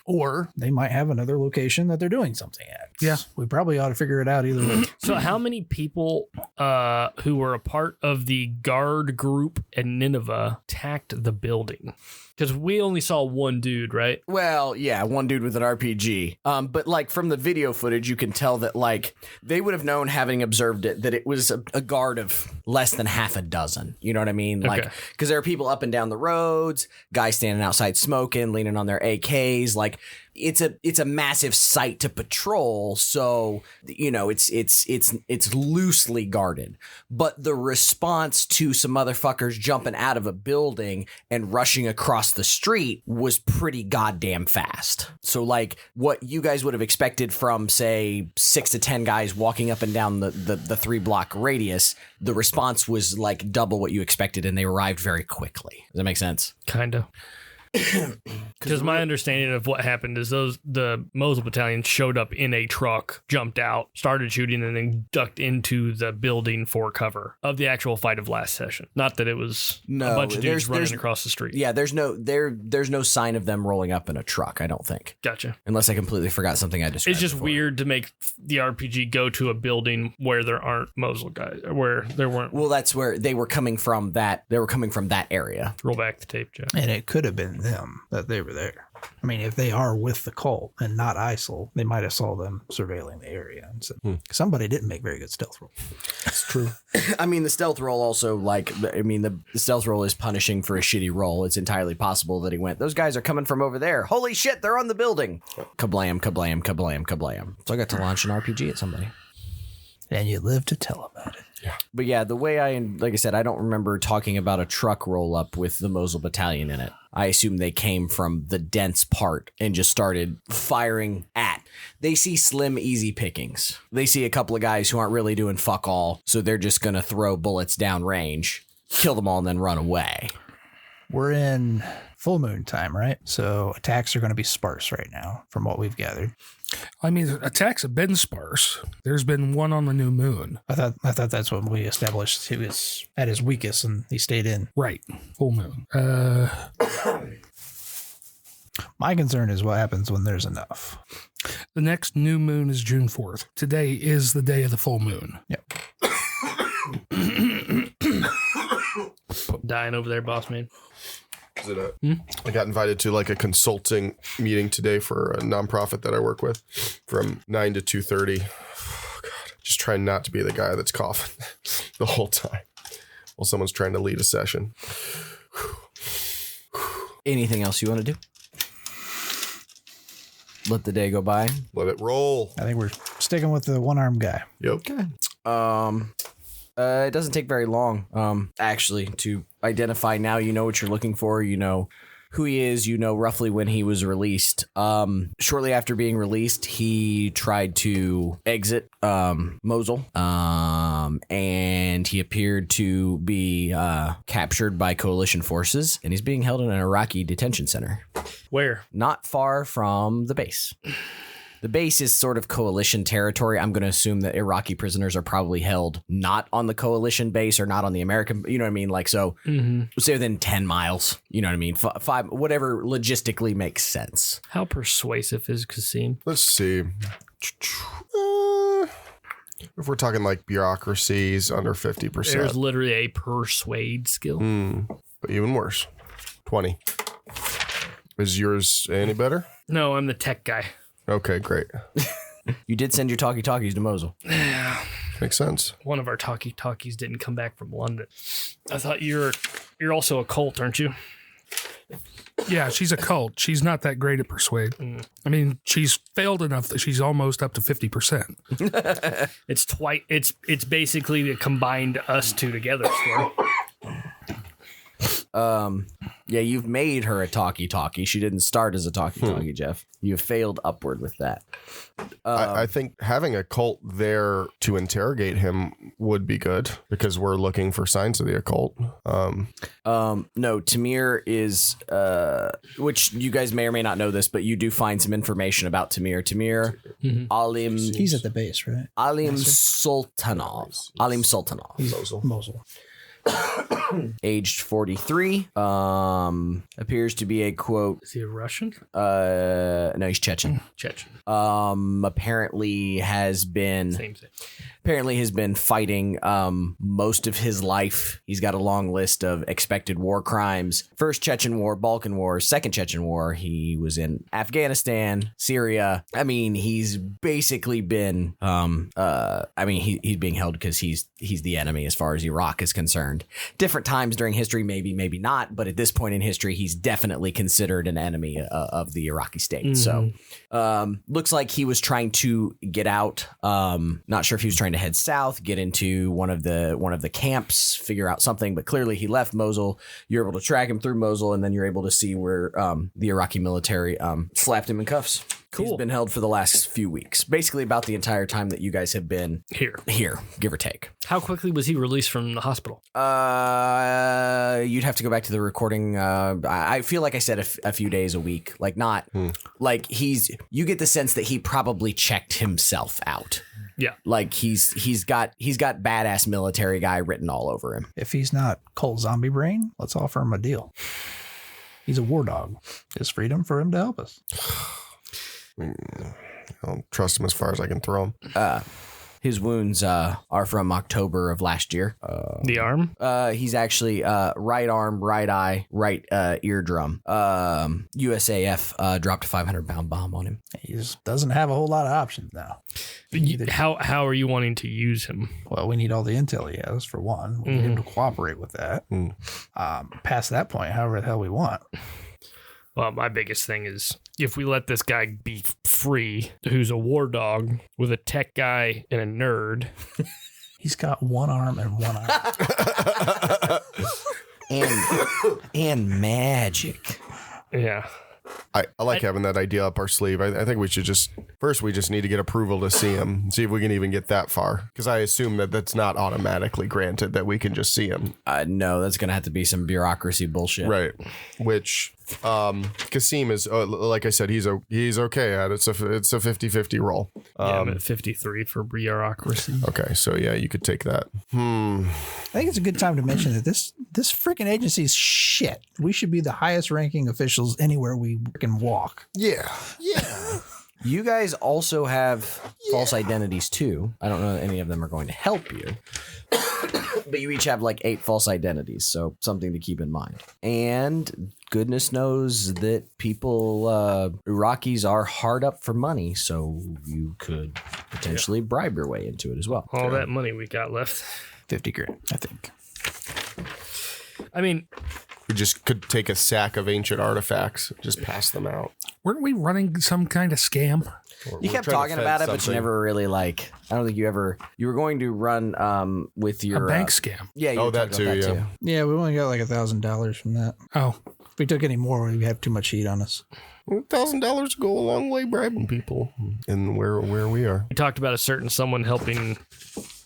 Or they might have another location that they're doing something at. Yeah. We probably ought to figure it out either way. So how many people who were a part of the guard group in Nineveh attacked the building? Because we only saw one dude, right? Well, yeah, one dude with an RPG. But like from the video footage, you can tell that like they would have known, having observed it, that it was a guard of less than half a dozen. You know what I mean? Like, Okay. because there are people up and down the roads, guys standing outside smoking, leaning on their AKs. Like it's a massive site to patrol. So you know it's loosely guarded. But the response to some motherfuckers jumping out of a building and rushing across the street was pretty goddamn fast. So like what you guys would have expected from say 6 to 10 guys walking up and down the 3-block radius, the response was like double what you expected, and they arrived very quickly. Does that make sense? Kind of. Because my understanding of what happened is the Mosul battalion showed up in a truck, jumped out, started shooting, and then ducked into the building for cover of the actual fight of last session. Not that it was a bunch of dudes running across the street. Yeah, there's no sign of them rolling up in a truck, I don't think. Gotcha. Unless I completely forgot something I described. It's just before. weird to make the RPG go to a building where there aren't Mosul guys, where there weren't. Well, that's where they were coming from. They were coming from that area. Roll back the tape, Jeff. And it could have been them that they were there. I mean, if they are with the cult and not ISIL, they might have saw them surveilling the area and said, somebody didn't make very good stealth roll. That's true. I mean, the stealth roll also, the stealth roll is punishing for a shitty roll. It's entirely possible that he went, those guys are coming from over there. Holy shit, they're on the building. Kablam, kablam, kablam, kablam. So I got to launch an RPG at somebody. And you live to tell about it. But yeah, the way like I said, I don't remember talking about a truck roll up with the Mosul battalion in it. I assume they came from the dense part and just started firing at. They see slim, easy pickings. They see a couple of guys who aren't really doing fuck all, so they're just going to throw bullets down range, kill them all, and then run away. We're in full moon time, right? So attacks are going to be sparse right now, from what we've gathered. I mean, attacks have been sparse. There's been one on the new moon. I thought that's when we established he was at his weakest and he stayed in. Right. Full moon. My concern is what happens when there's enough. The next new moon is June 4th. Today is the day of the full moon. Yep. Dying over there, boss man. Is it I got invited to like a consulting meeting today for a nonprofit that I work with from 9 to 2:30. Oh, God. Just trying not to be the guy that's coughing the whole time while someone's trying to lead a session. Anything else you want to do? Let the day go by. Let it roll. I think we're sticking with the one-armed guy. Yep. It doesn't take very long, actually, to identify. Now you know what you're looking for. You know who he is. You know roughly when he was released. Shortly after being released, he tried to exit Mosul, and he appeared to be captured by coalition forces, and he's being held in an Iraqi detention center. Where? Not far from the base. The base is sort of coalition territory. I'm going to assume that Iraqi prisoners are probably held not on the coalition base or not on the American, you know what I mean? Like, so say within 10 miles, you know what I mean? 5, whatever logistically makes sense. How persuasive is Kasim? Let's see. If we're talking like bureaucracies under 50%. There's literally a persuade skill. But even worse. 20. Is yours any better? No, I'm the tech guy. Okay, great. You did send your talkies to Mosul. Makes sense. One of our talkies didn't come back from London. I thought you're also a cult, aren't you? Yeah, she's a cult. She's not that great at persuade. I mean, she's failed enough that she's almost up to 50%. It's basically the combined us two together score. Yeah, you've made her a talkie-talkie. She didn't start as a talkie-talkie, Jeff. You failed upward with that. I think having a cult there to interrogate him would be good because we're looking for signs of the occult. No, Tamir is, which you guys may or may not know this, but you do find some information about Tamir. Tamir Alim. He's at the base, right? Alim Sultanov. Alim Sultanov. Mosul. Aged 43. Appears to be a quote. Is he a Russian? No, he's Chechen. Apparently has been fighting most of his life. He's got a long list of expected war crimes. First Chechen War, Balkan War, Second Chechen War. He was in Afghanistan, Syria. I mean, he's basically been he's being held because he's the enemy as far as Iraq is concerned. Different times during history, maybe not, but at this point in history, he's definitely considered an enemy of the Iraqi state. So looks like he was trying to get out. Not sure if he was trying to head south, get into one of the camps, figure out something, but clearly he left Mosul. You're able to track him through Mosul, and then you're able to see where the Iraqi military slapped him in cuffs. Cool. He's been held for the last few weeks, basically about the entire time that you guys have been here, give or take. How quickly was he released from the hospital? You'd have to go back to the recording. I feel like I said a few days, a week, like not like you get the sense that he probably checked himself out. Yeah. Like he's got badass military guy written all over him. If he's not Colt Zombie Brain, let's offer him a deal. He's a war dog. It's freedom for him to help us. I don't trust him as far as I can throw him. His wounds are from October of last year. The arm? He's actually right arm, right eye, right eardrum. USAF dropped a 500-pound bomb on him. He just doesn't have a whole lot of options now. How are you wanting to use him? Well, we need all the intel he has, for one. We need him to cooperate with that. Past that point, however the hell we want. Well, my biggest thing is if we let this guy be free, who's a war dog with a tech guy and a nerd. He's got one arm and one eye. and magic. Yeah. I like having that idea up our sleeve. I think we should just need to get approval to see him, see if we can even get that far. Because I assume that's not automatically granted that we can just see him. No, that's going to have to be some bureaucracy bullshit. Right. Which Kasim is, like I said, he's okay at it. It's a 50-50 roll. I'm at 53 for bureaucracy. Okay, so yeah, you could take that. I think it's a good time to mention that this freaking agency is shit. We should be the highest ranking officials anywhere we can walk. Yeah. You guys also have false identities too. I don't know that any of them are going to help you. But you each have like 8 false identities, so something to keep in mind. And goodness knows that Iraqis are hard up for money, so you could potentially bribe your way into it as well. All that money we got left. 50 grand, I think. I mean, we just could take a sack of ancient artifacts, just pass them out. Weren't we running some kind of scam? You kept talking about it, but you never really I don't think you were going to run with your a bank scam. Yeah. You that too. Yeah, we only got like $1,000 from that. Oh, if we took any more, we'd have too much heat on us. $1,000 go a long way bribing people in where we are. We talked about a certain someone helping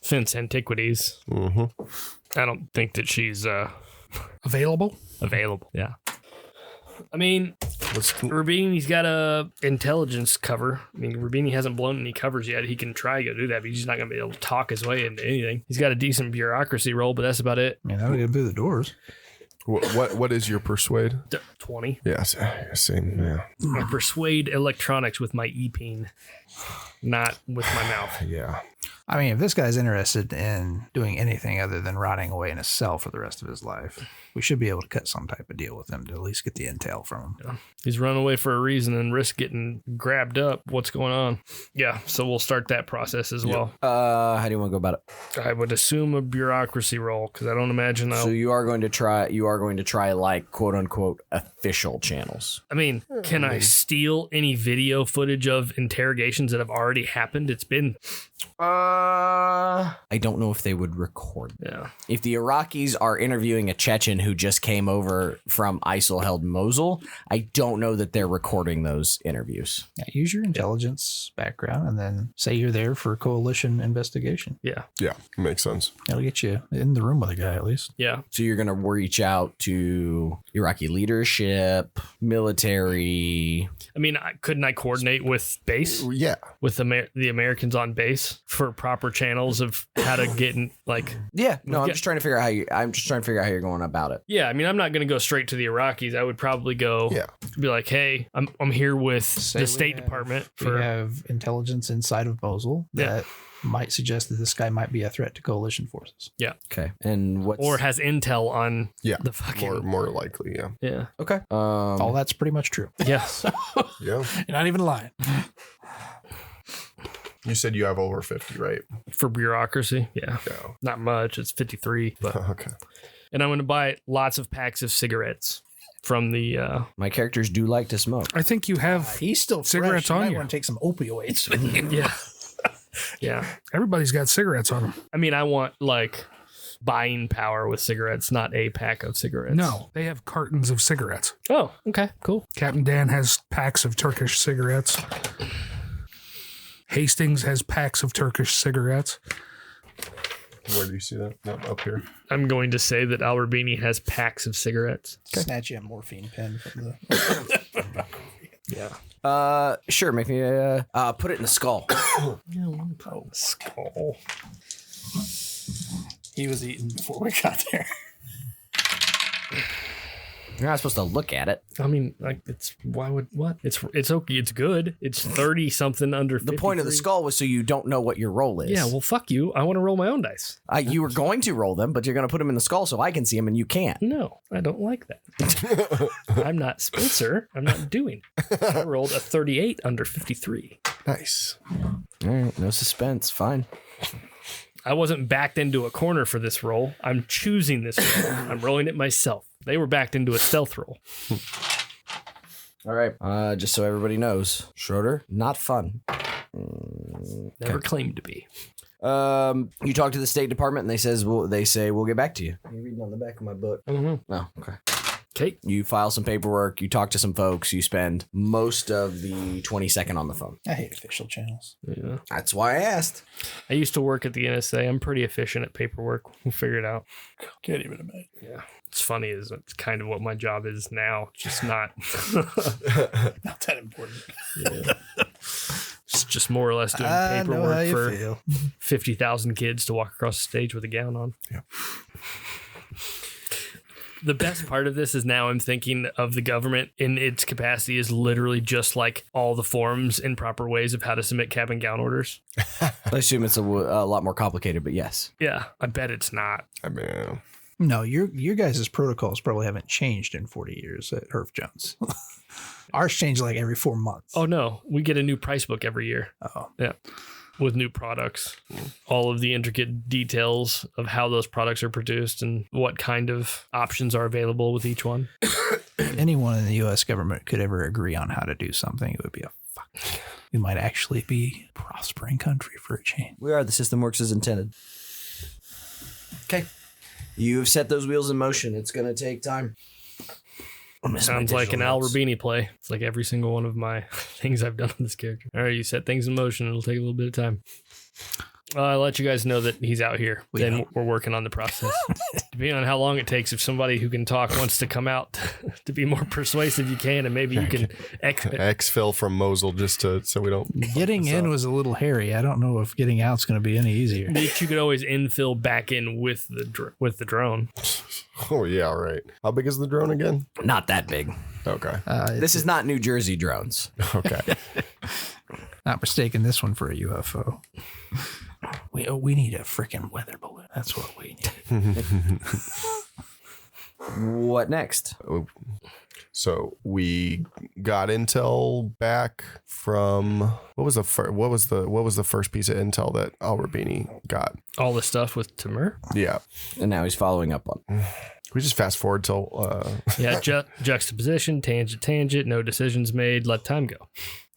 fence antiquities. Mm-hmm. I don't think that she's available. Yeah. I mean, Rubini's got a intelligence cover. I mean, Rubini hasn't blown any covers yet. He can try to go do that, but he's just not going to be able to talk his way into anything. He's got a decent bureaucracy roll, but that's about it. I mean, that'll get through the doors. What is your persuade? 20. Yeah, same. Yeah. I persuade electronics with my e-peen. not with my mouth. Yeah. I mean, if this guy's interested in doing anything other than rotting away in a cell for the rest of his life, we should be able to cut some type of deal with him to at least get the intel from him. He's run away for a reason and risk getting grabbed up. What's going on? Yeah, so we'll start that process as well. How do you want to go about it? I would assume a bureaucracy role because I don't imagine So you are going to try like quote unquote official channels. I mean, can I steal any video footage of interrogations that have already happened? It's been... I don't know if they would record. Yeah. If the Iraqis are interviewing a Chechen who just came over from ISIL-held Mosul, I don't know that they're recording those interviews. Yeah, use your intelligence background and then say you're there for a coalition investigation. Yeah. Yeah. Makes sense. That'll get you in the room with a guy at least. Yeah. So you're going to reach out to Iraqi leadership, military. I mean, couldn't I coordinate with base? Yeah. With the Americans on base for proper channels of how to get in, like... Yeah, no, I'm Yeah. just trying to figure out how you're going about it. Yeah, I mean, I'm not going to go straight to the Iraqis. I would probably go be like, hey, I'm here with the State Department. We have intelligence inside of Mosul that might suggest that this guy might be a threat to coalition forces. Yeah. Okay. And what? Or has intel on Yeah. the fucking... More likely, yeah. Yeah. Okay. All that's pretty much true. Yes. Yeah. You're not even lying. You said you have over 50, right? For bureaucracy. Yeah. Yeah. Not much. It's 53. But Okay. and I'm going to buy lots of packs of cigarettes from the... My characters do like to smoke. I think you have He's still cigarettes fresh. You on might you. want to take some opioids. yeah. Yeah. Everybody's got cigarettes on them. I mean, I want like buying power with cigarettes, not a pack of cigarettes. No, they have cartons of cigarettes. Oh, okay, cool. Captain Dan has packs of Turkish cigarettes. Hastings has packs of Turkish cigarettes. Where do you see that? No, up here. I'm going to say that Alberini has packs of cigarettes. Snatch you a morphine pen from the... Yeah. Sure. Make me put it in the skull. Skull. He was eating before we got there. You're not supposed to look at it. I mean, like, it's what? It's okay. It's good. It's 30 something under 53. The point of the skull was so you don't know what your roll is. Yeah, well, fuck you. I want to roll my own dice. You were going to roll them, but you're going to put them in the skull so I can see them and you can't. No, I don't like that. I'm not Spencer. I'm not doing. I rolled a 38 under 53. Nice. All right, no suspense. Fine. I wasn't backed into a corner for this roll. I'm choosing this roll. I'm rolling it myself. They were backed into a stealth roll. All right. Just so everybody knows, Schroeder, not fun. Never claimed to be. You talk to the State Department and they say we'll get back to you. You're reading on the back of my book. I don't know. Oh, okay. Okay. You file some paperwork. You talk to some folks. You spend most of the 22nd on the phone. I hate official channels. Yeah. That's why I asked. I used to work at the NSA. I'm pretty efficient at paperwork. We'll figure it out. Can't even imagine. Yeah. It's funny, is it's kind of what my job is now. Just not. Not that important. Yeah. It's just more or less doing I know how paperwork you for feel. 50,000 kids to walk across the stage with a gown on. Yeah. The best part of this is now I'm thinking of the government in its capacity is literally just like all the forms and proper ways of how to submit cap and gown orders. I assume it's a lot more complicated, but yes. Yeah, I bet it's not. I mean, No, your guys' protocols probably haven't changed in 40 years at Herf Jones. Ours change like every 4 months. Oh, no. We get a new price book every year. Oh. Yeah. With new products, all of the intricate details of how those products are produced and what kind of options are available with each one. Anyone in the U.S. government could ever agree on how to do something, it would be a fuck. We might actually be a prospering country for a change. We are. The system works as intended. Okay. You've set those wheels in motion. It's going to take time. Sounds like an Al Rubini play. It's like every single one of my things I've done with this character. All right, you set things in motion. It'll take a little bit of time. I'll let you guys know that he's out here. Then we're working on the process. Depending on how long it takes, if somebody who can talk wants to come out to be more persuasive, you can, and maybe you can exfil from Mosul just so we don't. Getting in was a little hairy. I don't know if getting out's going to be any easier. You could always infill back in with the drone. Oh yeah, right. How big is the drone again? Not that big. Okay. This is not New Jersey drones. Okay. Not mistaking this one for a UFO. We need a freaking weather balloon. That's what we need. What next? So we got intel back from what was the first piece of intel that Al-Rabini got? All the stuff with Timur. Yeah, And now he's following up on. we just fast forward till Yeah, juxtaposition, tangent, no decisions made, let time go.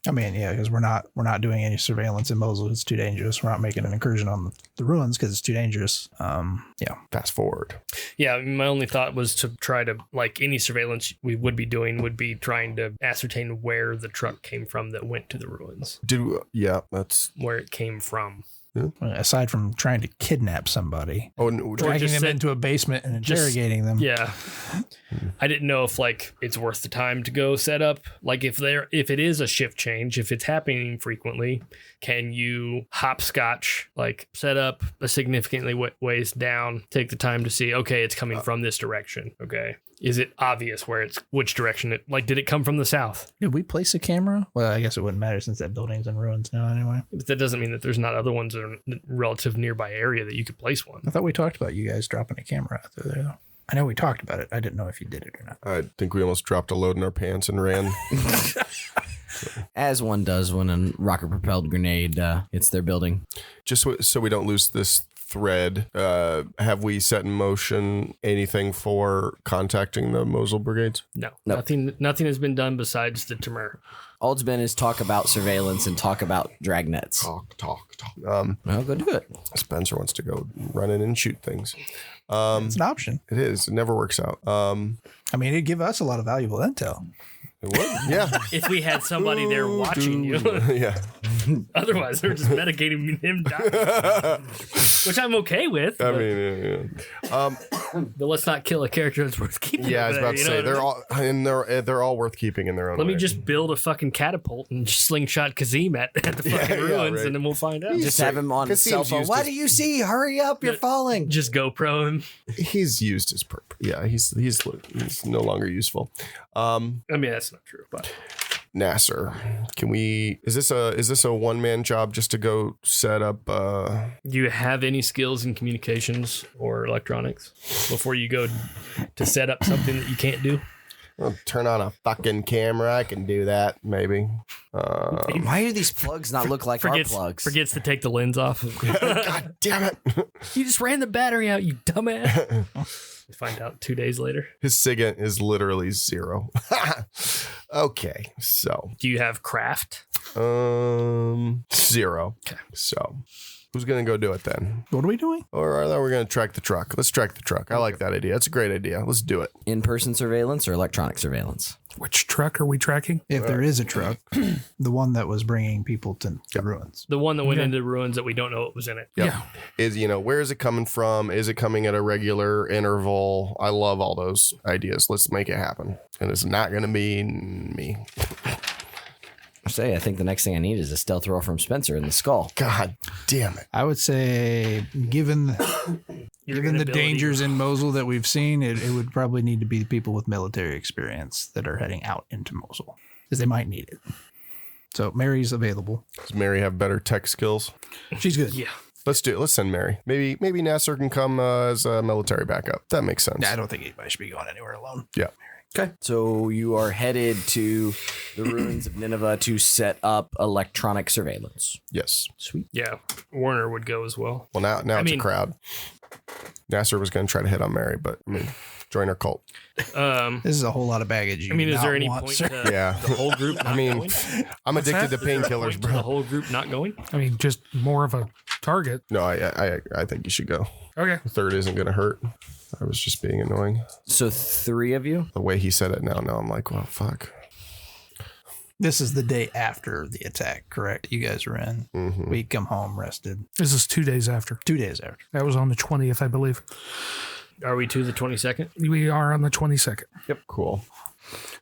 I mean, yeah, because we're not doing any surveillance in Mosul. It's too dangerous. We're not making an incursion on the ruins because it's too dangerous. Yeah. fast forward. Yeah, my only thought was to try to, like any surveillance we would be doing, would be trying to ascertain where the truck came from that went to the ruins. That's Where it came from. Aside from trying to kidnap somebody, dragging just them sit- into a basement and interrogating them. Yeah. I didn't know if like it's worth the time to go set up. Like if it is a shift change, if it's happening frequently, can you hopscotch, like set up a significantly ways down, take the time to see, okay, it's coming from this direction. Okay. Is it obvious which direction did it come from the south? Did we place a camera? Well, I guess it wouldn't matter since that building's in ruins now anyway. But that doesn't mean that there's not other ones that are relative nearby area that you could place one. I thought we talked about you guys dropping a camera out there though. I know we talked about it. I didn't know if you did it or not. I think we almost dropped a load in our pants and ran. As one does when a rocket-propelled grenade hits their building. Just so we don't lose this thread, have we set in motion anything for contacting the Mosul brigades? No. Nope. Nothing has been done besides the Timur. All it's been is talk about surveillance and talk about dragnets. Talk. Well, go do it. Spencer wants to go run in and shoot things. It's an option. It is. It never works out. I mean, it'd give us a lot of valuable intel. It would. Yeah. If we had somebody there watching you. Yeah. Otherwise, they're just mitigating him dying. Which I'm okay with. I But, mean, yeah. but let's not kill a character that's worth keeping. Yeah, I was over about to there, say they're all worth keeping in their own Let way. me just build a fucking catapult and slingshot Kazim at the fucking ruins, right. and then we'll find out. Just have him on his cell Kasim's phone. used What his- do you see? Hurry up. You're falling. Just GoPro him. He's used his purpose. Yeah, he's no longer useful. I mean, that's not true, but Nasser, is this a one-man job just to go set up do you have any skills in communications or electronics before you go to set up something that you can't do? I'll turn on a fucking camera? I can do that, maybe. Why do these plugs not look like our plugs? Forgets to take the lens off. God damn it. You just ran the battery out, you dumbass. You find out 2 days later. His SIGINT is literally 0. Okay, so Do you have craft? 0. Okay. So who's gonna go do it then? What are we doing? Or we're gonna track the truck. Let's track the truck. I like that idea. That's a great idea. Let's do it. In-person surveillance or electronic surveillance? Which truck are we tracking? If there is a truck, the one that was bringing people to the ruins. The one that went into the ruins that we don't know what was in it. Yep. Yeah. Is where is it coming from? Is it coming at a regular interval? I love all those ideas. Let's make it happen. And it's not going to be me. I think the next thing I need is a stealth roll from Spencer in the skull. God damn it. I would say, given the dangers in Mosul that we've seen, it would probably need to be the people with military experience that are heading out into Mosul, because they might need it. So Mary's available. Does Mary have better tech skills? She's good. Yeah. Let's do it. Let's send Mary. Maybe Nasser can come as a military backup. That makes sense. I don't think anybody should be going anywhere alone. Yeah. Okay. So you are headed to the ruins of Nineveh to set up electronic surveillance. Yes. Sweet. Yeah. Warner would go as well. Well, now it's mean- a crowd. Nasser was going to try to hit on Mary, but join our cult. This is a whole lot of baggage. I mean, is there any point sir. to Yeah. the whole group not I mean, going? I'm addicted to Is there a painkillers, point to the bro. whole group not going? I mean, just more of a target. No, I think you should go. Okay. The third isn't going to hurt. I was just being annoying. So 3 of you? The way he said it now I'm like, well, fuck. This is the day after the attack, correct? You guys were in. Mm-hmm. We come home rested. This is 2 days after. 2 days after. That was on the 20th, I believe. Are we to the 22nd? We are on the 22nd. Cool.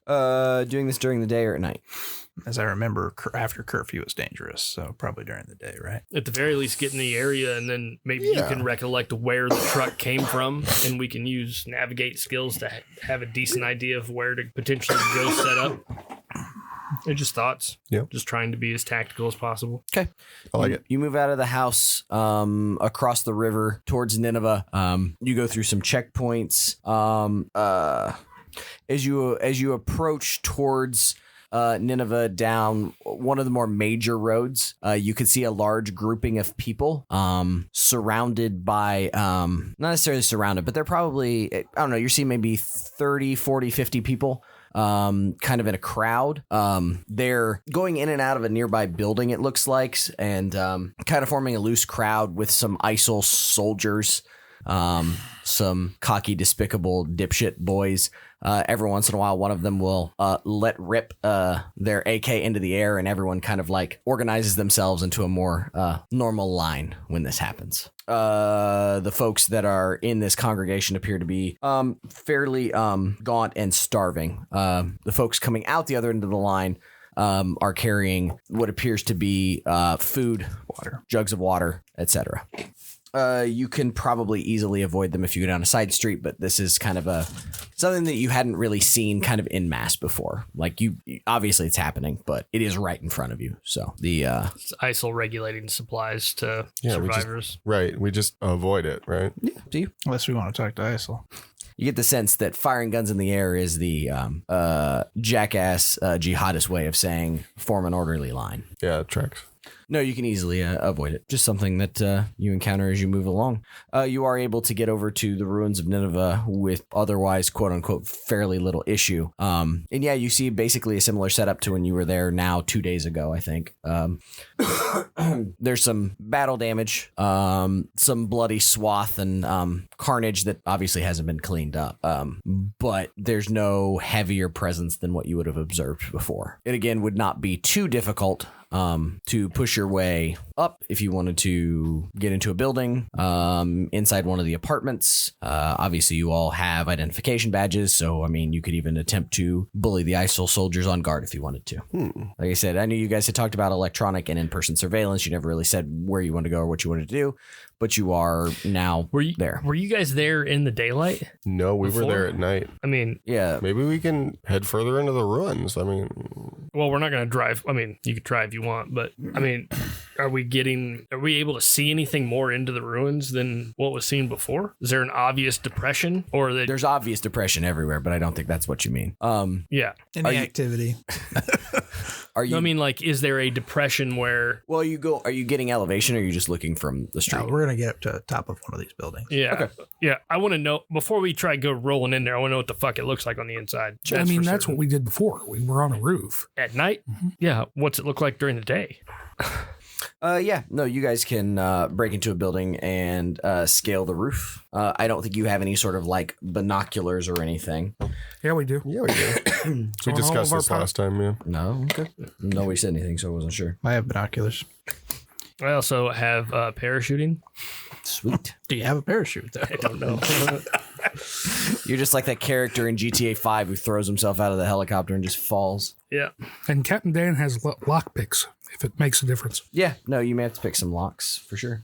Doing this during the day or at night? As I remember, after curfew was dangerous, so probably during the day, right? At the very least, get in the area, and then maybe you Yeah. can recollect where the truck came from, and we can use navigate skills to have a decent idea of where to potentially go set up. They're just thoughts. Yeah. Just trying to be as tactical as possible. Okay. I like it. You move out of the house across the river towards Nineveh. You go through some checkpoints. As you approach towards Nineveh down one of the more major roads, you could see a large grouping of people surrounded by, not necessarily surrounded, but they're probably, I don't know, you're seeing maybe 30, 40, 50 people kind of in a crowd. They're going in and out of a nearby building, it looks like, and kind of forming a loose crowd with some ISIL soldiers, some cocky, despicable dipshit boys. Every once in a while, one of them will let rip their AK into the air, and everyone kind of like organizes themselves into a more normal line when this happens. The folks that are in this congregation appear to be fairly gaunt and starving. The folks coming out the other end of the line are carrying what appears to be food, water, jugs of water, etc. You can probably easily avoid them if you go down a side street, but this is kind of something that you hadn't really seen kind of en masse before. Like you obviously it's happening, but it is right in front of you. So it's ISIL regulating supplies to survivors. We just avoid it, right? Yeah, do you? Unless we want to talk to ISIL. You get the sense that firing guns in the air is the jackass jihadist way of saying form an orderly line. Yeah, it tracks. No, you can easily avoid it. Just something that you encounter as you move along. You are able to get over to the ruins of Nineveh with otherwise, quote unquote, fairly little issue. And yeah, you see basically a similar setup to when you were there now 2 days ago, I think. There's some battle damage, some bloody swath and carnage that obviously hasn't been cleaned up. But there's no heavier presence than what you would have observed before. It again would not be too difficult to push your way up if you wanted to get into a building inside one of the apartments. Obviously, you all have identification badges, so I mean, you could even attempt to bully the ISIL soldiers on guard if you wanted to. Like I said, I knew you guys had talked about electronic and in-person surveillance. You never really said where you wanted to go or what you wanted to do, but you are now there. Were you guys there in the daylight? No, we were there at night. I mean, yeah. Maybe we can head further into the ruins. I mean, well, we're not going to drive. I mean, you could try if you want, but I mean, are we able to see anything more into the ruins than what was seen before? Is there an obvious depression or there's obvious depression everywhere, but I don't think that's what you mean. Yeah. Any activity. I mean, like, is there a depression where? Well, are you getting elevation or are you just looking from the street? No, we're going to get up to the top of one of these buildings. Yeah. Okay. Yeah. I want to know, before we try to go rolling in there, I want to know what the fuck it looks like on the inside. That's what we did before. We were on a roof. At night? Mm-hmm. Yeah. What's it look like during the day? Yeah, no, you guys can break into a building and scale the roof. I don't think you have any sort of like binoculars or anything. Yeah, we do. Yeah, we do. We discussed this last time, yeah. No? Okay. Nobody said anything, so I wasn't sure. I have binoculars. I also have parachuting. Sweet. Do you have a parachute, though? I don't know. You're just like that character in GTA 5 who throws himself out of the helicopter and just falls. Yeah. And Captain Dan has lockpicks, if it makes a difference. Yeah, no, you may have to pick some locks for sure.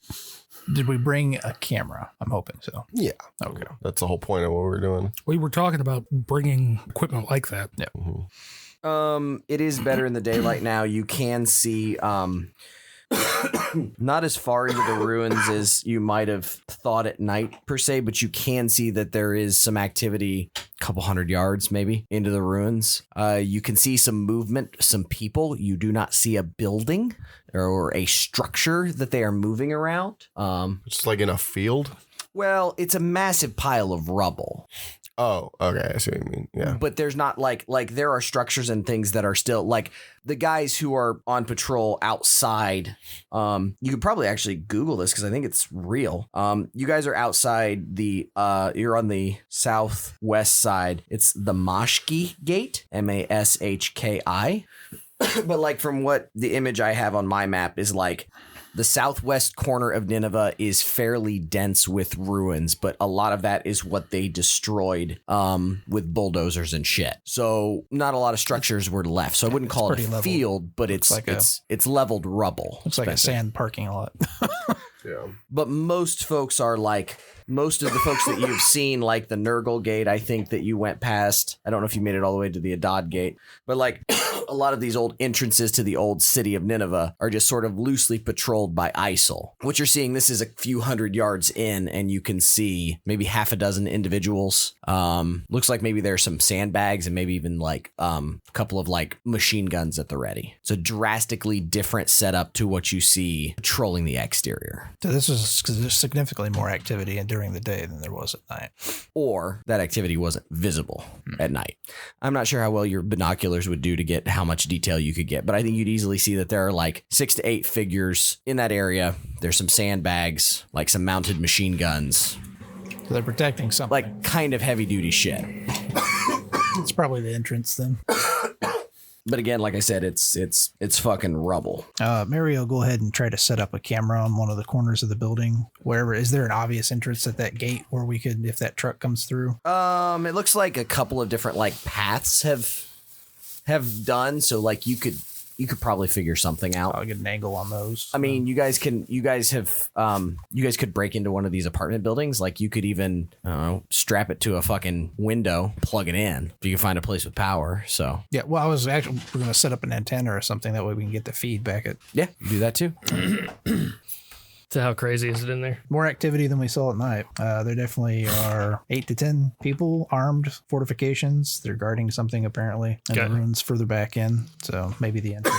Did we bring a camera? I'm hoping so. Yeah. Okay. That's the whole point of what we're doing. We were talking about bringing equipment like that. Yeah. Mm-hmm. It is better in the daylight now. You can see not as far into the ruins as you might have thought at night per se, but you can see that there is some activity a couple 100 yards maybe into the ruins. You can see some movement, some people. You do not see a building or a structure that they are moving around. It's like in a field? Well, it's a massive pile of rubble. Oh, okay. I see what you mean. Yeah. But there's not like there are structures and things that are still like the guys who are on patrol outside. You could probably actually Google this because I think it's real. You guys are outside you're on the southwest side. It's the Mashki Gate, Mashki. But like from what the image I have on my map is like, the southwest corner of Nineveh is fairly dense with ruins, but a lot of that is what they destroyed with bulldozers and shit. So not a lot of structures were left. So I wouldn't call it a field, but it's leveled rubble. Looks like a sand parking lot. Yeah. But most folks are like, most of the folks that you've seen, like the Nurgle Gate, I think that you went past. I don't know if you made it all the way to the Adad Gate, but like a lot of these old entrances to the old city of Nineveh are just sort of loosely patrolled by ISIL. What you're seeing, this is a few hundred yards in, and you can see maybe half a dozen individuals. Looks like maybe there's some sandbags and maybe even like a couple of like machine guns at the ready. It's a drastically different setup to what you see patrolling the exterior. So this is because there's significantly more activity during the day than there was at night. Or that activity wasn't visible at night. I'm not sure how well your binoculars would do to get how much detail you could get, but I think you'd easily see that there are like 6 to 8 figures in that area. There's some sandbags, like some mounted machine guns. So they're protecting something. Like kind of heavy duty shit. It's probably the entrance then. But again, like I said, it's fucking rubble. Mario, go ahead and try to set up a camera on one of the corners of the building. Wherever, is there an obvious entrance at that gate where we could, if that truck comes through? It looks like a couple of different like paths have done. So like you could probably figure something out. I'll get an angle on those. I mean, you guys could break into one of these apartment buildings. Like you could even, strap it to a fucking window, plug it in. If you can find a place with power. So yeah, well, we're going to set up an antenna or something. That way we can get the feedback. Yeah, do that too. So how crazy is it in there? More activity than we saw at night. There definitely are 8 to 10 people, armed fortifications. They're guarding something apparently, and the ruins further back in. So maybe the entrance.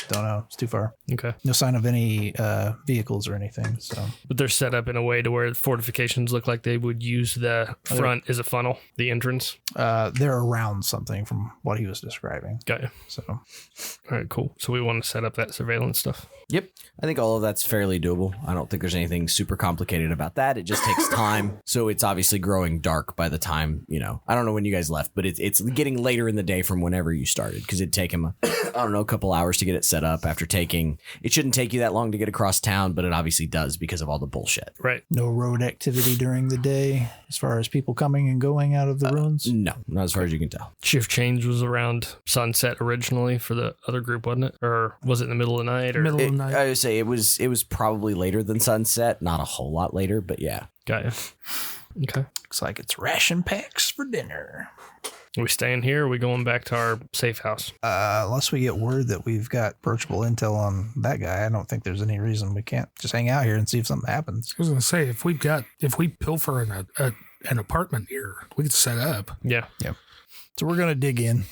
Don't know. It's too far. Okay. No sign of any vehicles or anything. So, but they're set up in a way to where fortifications look like they would use the front as a funnel, the entrance. They're around something from what he was describing. Got you. So, all right, cool. So we want to set up that surveillance stuff. Yep. I think all of that's fairly doable. I don't think there's anything super complicated about that. It just takes time. So it's obviously growing dark by the time, I don't know when you guys left, but it's getting later in the day from whenever you started, because it'd take him, a couple hours to get it set up after it shouldn't take you that long to get across town, but it obviously does because of all the bullshit. Right. No road activity during the day as far as people coming and going out of the ruins? No, not as far as you can tell. Shift change was around sunset originally for the other group, wasn't it? Or was it in the middle of the night? Or Middle of the night. I would say it was probably later than sunset, not a whole lot later, but yeah. Got you. Okay. Looks like it's ration packs for dinner. Are we staying here or are we going back to our safe house? Unless we get word that we've got approachable intel on that guy, I don't think there's any reason we can't just hang out here and see if something happens. I was going to say, if we pilfer an apartment here, we could set up. Yeah. Yep. So we're going to dig in.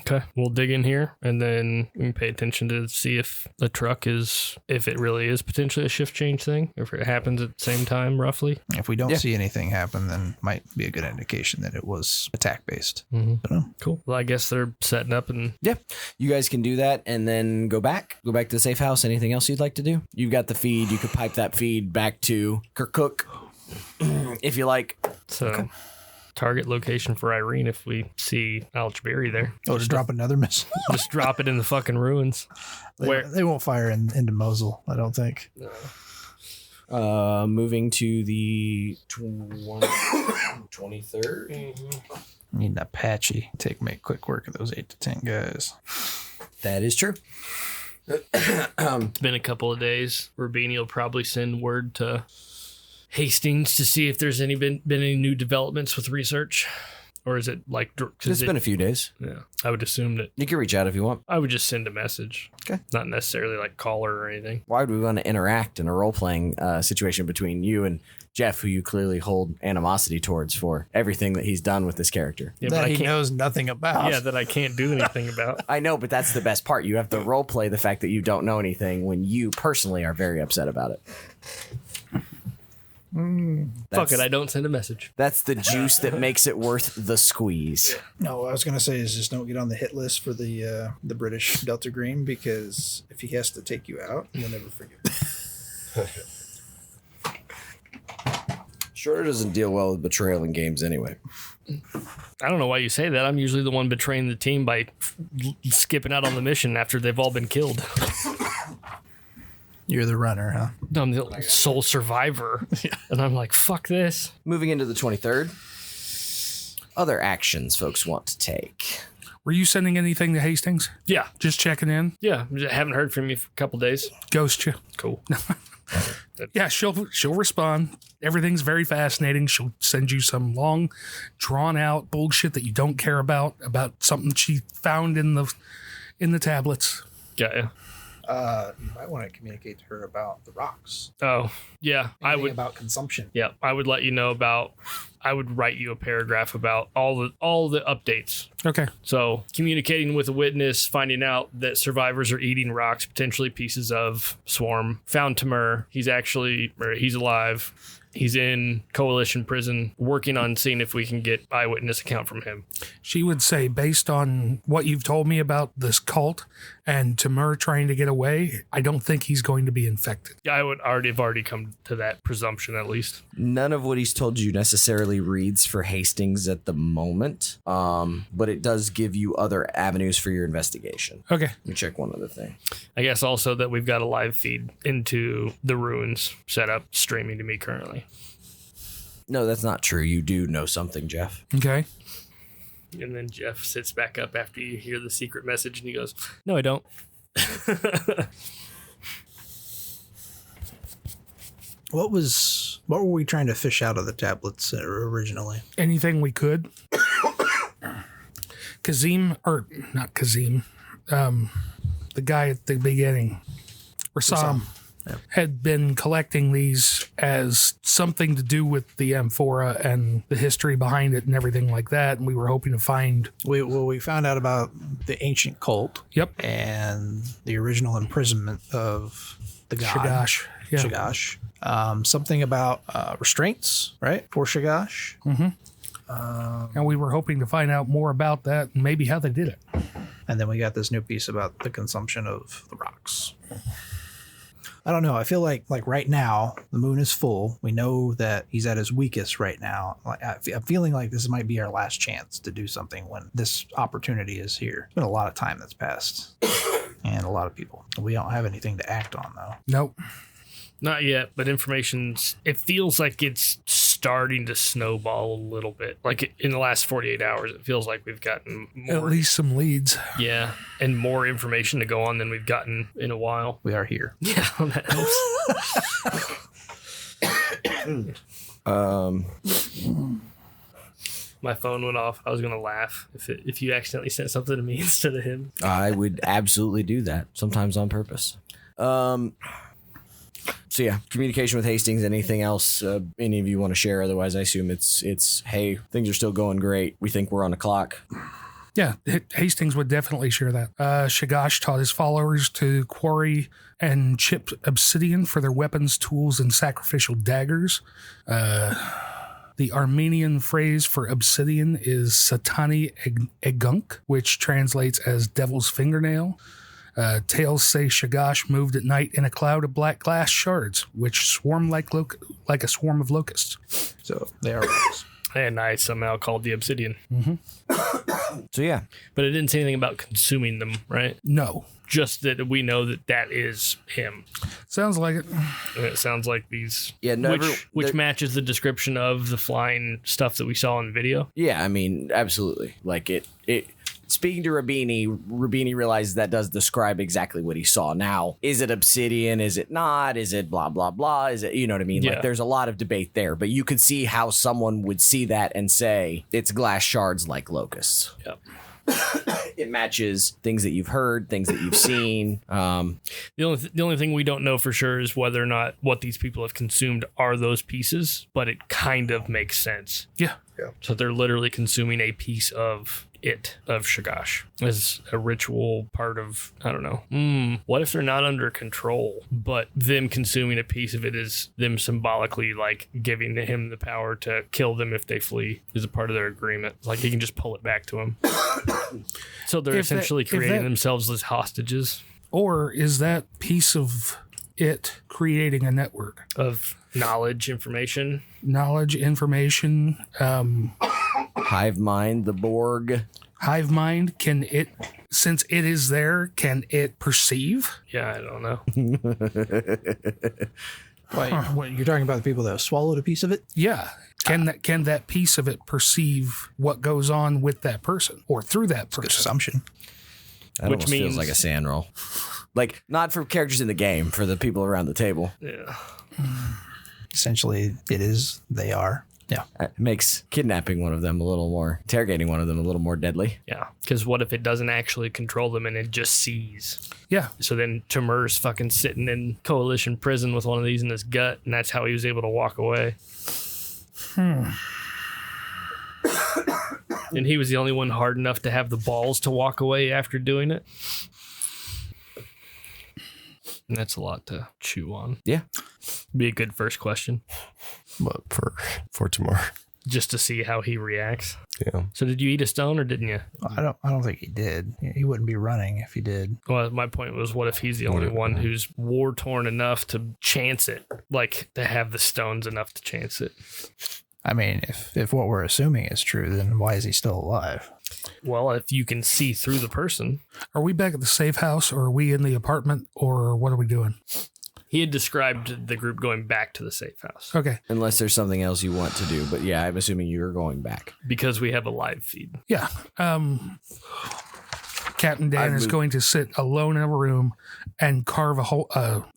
Okay, we'll dig in here and then we can pay attention to see if the truck if it really is potentially a shift change thing, or if it happens at the same time, roughly. If we don't see anything happen, then might be a good indication that it was attack based. Mm-hmm. Cool. Well, I guess they're setting up and yeah, you guys can do that and then go back to the safe house. Anything else you'd like to do? You've got the feed. You could pipe that feed back to Kirkuk if you like. So. Okay. Target location for Irene if we see Al-Jabari there. Oh, just drop another missile. Just drop it in the fucking ruins. They won't fire into Mosul, I don't think. Moving to the 23rd. Need an Apache. Make quick work of those 8 to 10 guys. That is true. It's been a couple of days. Rubini will probably send word to Hastings to see if there's been any new developments with research, or is it like it's been a few days. Yeah, I would assume that you can reach out if you want. I would just send a message. Okay, not necessarily like call her or anything. Why would we want to interact in a role playing situation between you and Jeff, who you clearly hold animosity towards for everything that he's done with this character? Yeah, that he knows nothing about. Yeah, that I can't do anything about. I know, but that's the best part. You have to role play the fact that you don't know anything when you personally are very upset about it. Fuck it, I don't send a message. That's the juice that makes it worth the squeeze. No, what I was going to say is just don't get on the hit list for the British Delta Green, because if he has to take you out, you'll never forget. Schroeder doesn't deal well with betrayal in games anyway. I don't know why you say that. I'm usually the one betraying the team by skipping out on the mission after they've all been killed. You're the runner, huh? No, I'm the sole survivor. Yeah. And I'm like, fuck this. Moving into the 23rd. Other actions folks want to take. Were you sending anything to Hastings? Yeah. Just checking in? Yeah. I haven't heard from you for a couple days. Ghost you. Cool. Yeah, she'll respond. Everything's very fascinating. She'll send you some long, drawn out bullshit that you don't care about something she found in the tablets. Got ya. You might want to communicate to her about the rocks. Oh, yeah. I would. About consumption. Yeah, I would let you know about. I would write you a paragraph about all the updates. Okay. So communicating with a witness, finding out that survivors are eating rocks, potentially pieces of swarm. Found Timur. He's alive. He's in coalition prison, working on seeing if we can get eyewitness account from him. She would say, based on what you've told me about this cult and Timur trying to get away, I don't think he's going to be infected. Yeah, I would have already come to that presumption at least. None of what he's told you necessarily reads for Hastings at the moment, but it does give you other avenues for your investigation. Okay. Let me check one other thing. I guess also that we've got a live feed into the ruins set up, streaming to me currently. No, that's not true. You do know something, Jeff. Okay. And then Jeff sits back up after you hear the secret message and he goes, "No, I don't." What were we trying to fish out of the tablets originally? Anything we could. Not Kazim, the guy at the beginning, Rassam, had been collecting these as something to do with the amphora and the history behind it and everything like that. And we were hoping to find. We found out about the ancient cult. Yep. And the original imprisonment of the god. Shagash. Yeah. Shagash. Something about restraints, right? For Shagash. And we were hoping to find out more about that and maybe how they did it. And then we got this new piece about the consumption of the rocks. I don't know. I feel like right now the moon is full. We know that he's at his weakest right now. I'm feeling like this might be our last chance to do something when this opportunity is here. It's been a lot of time that's passed and a lot of people. We don't have anything to act on though. Nope. Not yet, but it feels like it's starting to snowball a little bit. Like in the last 48 hours, it feels like we've gotten more. At least some leads. Yeah, and more information to go on than we've gotten in a while. We are here. Yeah, that helps. My phone went off. I was going to laugh if you accidentally sent something to me instead of him. I would absolutely do that, sometimes on purpose. So yeah, communication with Hastings. Anything else any of you want to share? Otherwise, I assume it's hey, things are still going great. We think we're on the clock. Yeah, Hastings would definitely share that. Shagash taught his followers to quarry and chip obsidian for their weapons, tools, and sacrificial daggers. The Armenian phrase for obsidian is Satani Egunk, which translates as devil's fingernail. Tales say Shagash moved at night in a cloud of black glass shards, which swarm like a swarm of locusts. So they are rocks. And I somehow called the obsidian. So yeah, but it didn't say anything about consuming them, right? No. Just that we know that is him. Sounds like it. And it sounds like these. Yeah, which matches the description of the flying stuff that we saw in the video. Yeah, I mean, absolutely. Like it. Speaking to Rabini realizes that does describe exactly what he saw. Now, is it obsidian? Is it not? Is it blah, blah, blah? Is it, you know what I mean? Yeah. Like there's a lot of debate there, but you could see how someone would see that and say it's glass shards like locusts. Yep. It matches things that you've heard, things that you've seen. The only thing we don't know for sure is whether or not what these people have consumed are those pieces, but it kind of makes sense. Yeah. So they're literally consuming a piece of Shagash as a ritual part of, I don't know. What if they're not under control, but them consuming a piece of it is them symbolically like giving him the power to kill them if they flee is a part of their agreement. Like he can just pull it back to him. So they're essentially creating themselves as hostages. Or is that piece of it creating a network of knowledge, information? Hive mind, the Borg. Hive mind, can it, since it is there, can it perceive? Yeah, I don't know. Wait, what, you're talking about the people that have swallowed a piece of it? Yeah. Can that piece of it perceive what goes on with that person or through that person? Good assumption. That Which almost means feels like a sand roll. Like, not for characters in the game, for the people around the table. Yeah. Essentially, it is. They are. Yeah. It makes kidnapping one of them a little more, interrogating one of them a little more deadly. Yeah. Because what if it doesn't actually control them and it just sees? Yeah. So then Timur's fucking sitting in coalition prison with one of these in his gut, and that's how he was able to walk away. And he was the only one hard enough to have the balls to walk away after doing it. And that's a lot to chew on. Yeah. Be a good first question. But for tomorrow. Just to see how he reacts. Yeah. So did you eat a stone or didn't you? I don't think he did. He wouldn't be running if he did. Well, my point was, what if he's the only one who's war-torn enough to chance it? Like, to have the stones enough to chance it? I mean, if what we're assuming is true, then why is he still alive? Well, if you can see through the person. Are we back at the safe house, or are we in the apartment, or what are we doing? He had described the group going back to the safe house. Okay. Unless there's something else you want to do. But yeah, I'm assuming you're going back. Because we have a live feed. Yeah. Captain Dan is going to sit alone in a room and carve a whole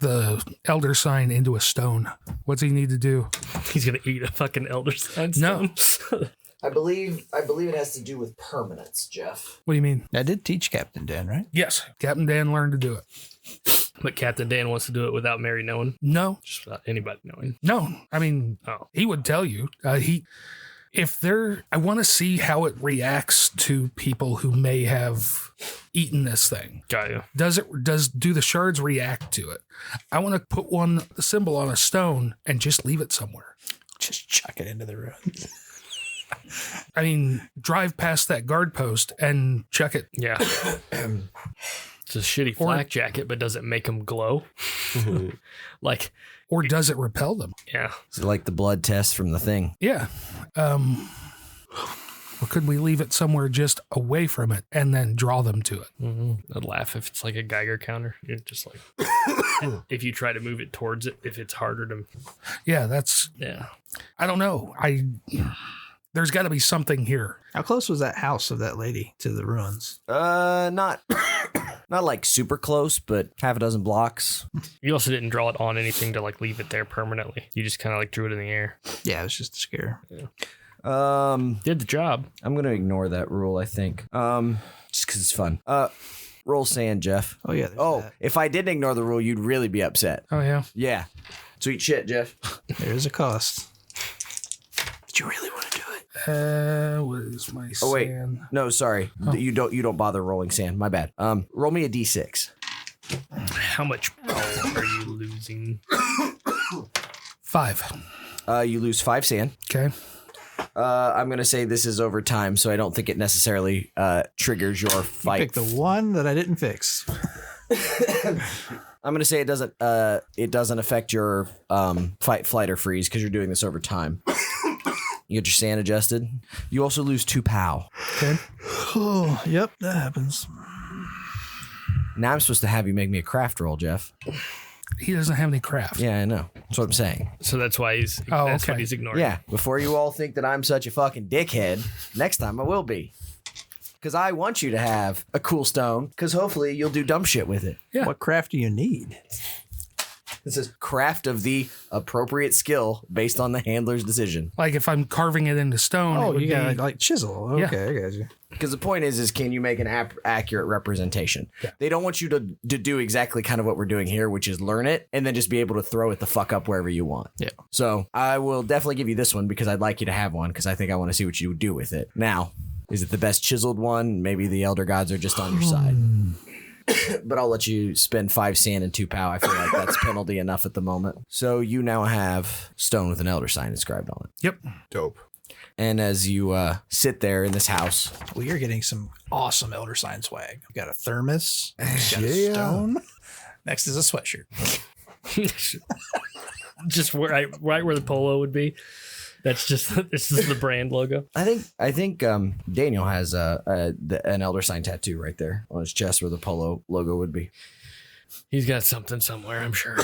the elder sign into a stone. What's he need to do? He's going to eat a fucking elder sign No. stone. I believe it has to do with permanence, Jeff. What do you mean? I did teach Captain Dan, right? Yes. Captain Dan learned to do it. But Captain Dan wants to do it without Mary knowing. No. Just without anybody knowing. No. I mean, Oh. he would tell you. I want to see how it reacts to people who may have eaten this thing. Got you. Do the shards react to it? I want to put the symbol on a stone and just leave it somewhere. Just chuck it into the ruins. I mean, drive past that guard post and chuck it. Yeah. It's a shitty flak jacket, but does it make them glow? Like, Or does it repel them? yeah. Is it like the blood test from the thing? Yeah. Or could we leave it somewhere just away from it and then draw them to it? I'd laugh if it's like a Geiger counter. You're just like, if you try to move it towards it, if it's harder to, Yeah, yeah. I don't know. There's got to be something here. How close was that house of that lady to the ruins? Not like super close, but half a dozen blocks. You also didn't draw it on anything to like leave it there permanently. You just kind of like drew it in the air. Yeah, it was just a scare. Did the job. I'm gonna ignore that rule, I think. Just because it's fun. Roll sand, Jeff. Oh, yeah. If I didn't ignore the rule, you'd really be upset. Oh, yeah. Yeah. Sweet shit, Jeff. There is a cost. But you really want to do it? What is my Oh wait, sand? no, sorry. You don't bother rolling sand. My bad. Roll me a d6. How much power are you losing? 5. You lose 5 sand. Okay. I'm gonna say this is over time, so I don't think it necessarily triggers your fight. Pick the one that I didn't fix. I'm gonna say it doesn't affect your fight, flight, or freeze because you're doing this over time. You get your sand adjusted. You also lose 2 POW. Okay. Oh, yep, that happens. Now I'm supposed to have you make me a craft roll, Jeff. He doesn't have any craft. Yeah, I know. That's what I'm saying. So that's why that's okay. what he's ignoring. Yeah, before you all think that I'm such a fucking dickhead, next time I will be. Because I want you to have a cool stone, because hopefully you'll do dumb shit with it. Yeah. What craft do you need? This is craft of the appropriate skill based on the handler's decision. Like if I'm carving it into stone. Oh, it would you got be- like chisel. Okay, I got you. Because the point is can you make an accurate representation? Yeah. They don't want you to do exactly kind of what we're doing here, which is learn it and then just be able to throw it the fuck up wherever you want. Yeah. So I will definitely give you this one because I'd like you to have one because I think I want to see what you would do with it. Now, is it the best chiseled one? Maybe the elder gods are just on your side. But I'll let you spend 5 sand and 2 POW. I feel like that's penalty enough at the moment. So you now have stone with an elder sign inscribed on it. Yep. Dope. And as you sit there in this house, Well, you're getting some awesome elder sign swag. You got a thermos. You got a Yeah. stone. Next is a sweatshirt. Just right where the polo would be. This is the brand logo. I think Daniel has an elder sign tattoo right there on his chest where the polo logo would be. He's got something somewhere, I'm sure.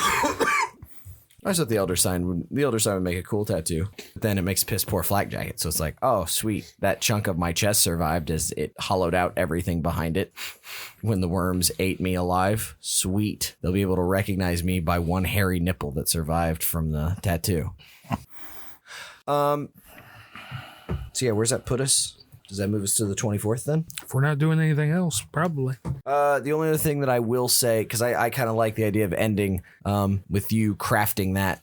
I thought the Elder Sign would make a cool tattoo. Then it makes piss poor flak jacket. So it's like, oh, sweet. That chunk of my chest survived as it hollowed out everything behind it when the worms ate me alive. Sweet. They'll be able to recognize me by one hairy nipple that survived from the tattoo. So yeah, where's that put us? Does that move us to the 24th then? If we're not doing anything else, probably. The only other thing that I will say, because I kind of like the idea of ending with you crafting that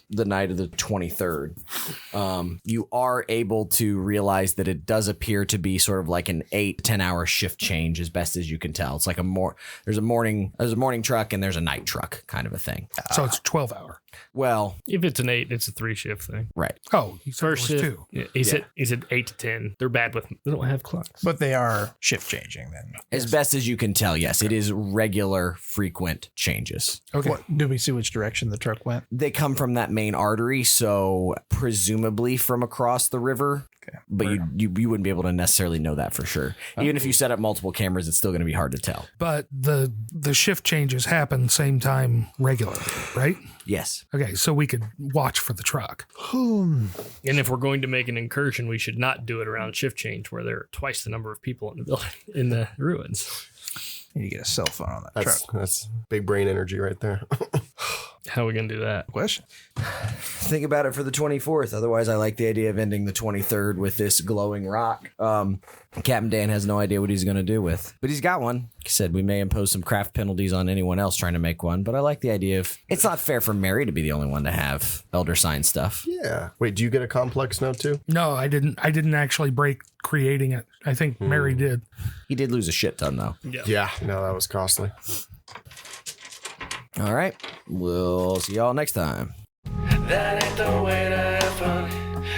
the night of the 23rd, you are able to realize that it does appear to be sort of like an 8-10 hour shift change as best as you can tell. It's like there's a morning truck and there's a night truck kind of a thing. So it's 12 hour. Well, If it's an 8, it's a 3 shift thing. right. Oh, you said First it was shift, 2. is it 8 to 10? They're bad with they don't have clocks. But they are shift changing then. As best as you can tell, yes, it is regular, frequent changes. Okay. What, do we see which direction the truck went? They come from that main artery, so presumably from across the river. Okay. But you wouldn't be able to necessarily know that for sure. Even if you set up multiple cameras, it's still going to be hard to tell. But the shift changes happen same time regularly, right? Yes. Okay, so we could watch for the truck. And if we're going to make an incursion, we should not do it around shift change where there are twice the number of people in the building in the ruins. You need to get a cell phone on that truck. That's big brain energy right there. How are we gonna do that? Question. Think about it for the 24th. Otherwise, I like the idea of ending the 23rd with this glowing rock. Captain Dan has no idea what he's going to do with, but he's got one. Like I said, we may impose some craft penalties on anyone else trying to make one, but I like the idea of it's not fair for Mary to be the only one to have Elder Sign stuff. Yeah. Wait, do you get a complex now too? No, I didn't actually break creating it. I think Mary did. He did lose a shit ton, though. Yeah. No, that was costly. All right. We'll see y'all next time. That ain't the way to have fun,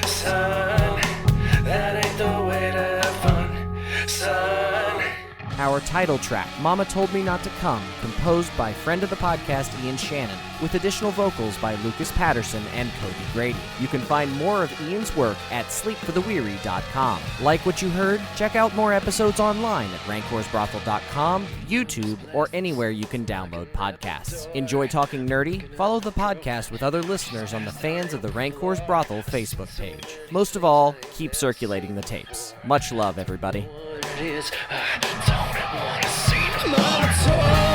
son. That ain't the way to have fun, son. Our title track, Mama Told Me Not to Come, composed by friend of the podcast Ian Shannon, with additional vocals by Lucas Patterson and Cody Grady. You can find more of Ian's work at sleepfortheweary.com. Like what you heard? Check out more episodes online at rancorsbrothel.com, YouTube, or anywhere you can download podcasts. Enjoy talking nerdy? Follow the podcast with other listeners on the Fans of the Rancors Brothel Facebook page. Most of all, keep circulating the tapes. Much love, everybody. It is, I don't want to see Mama told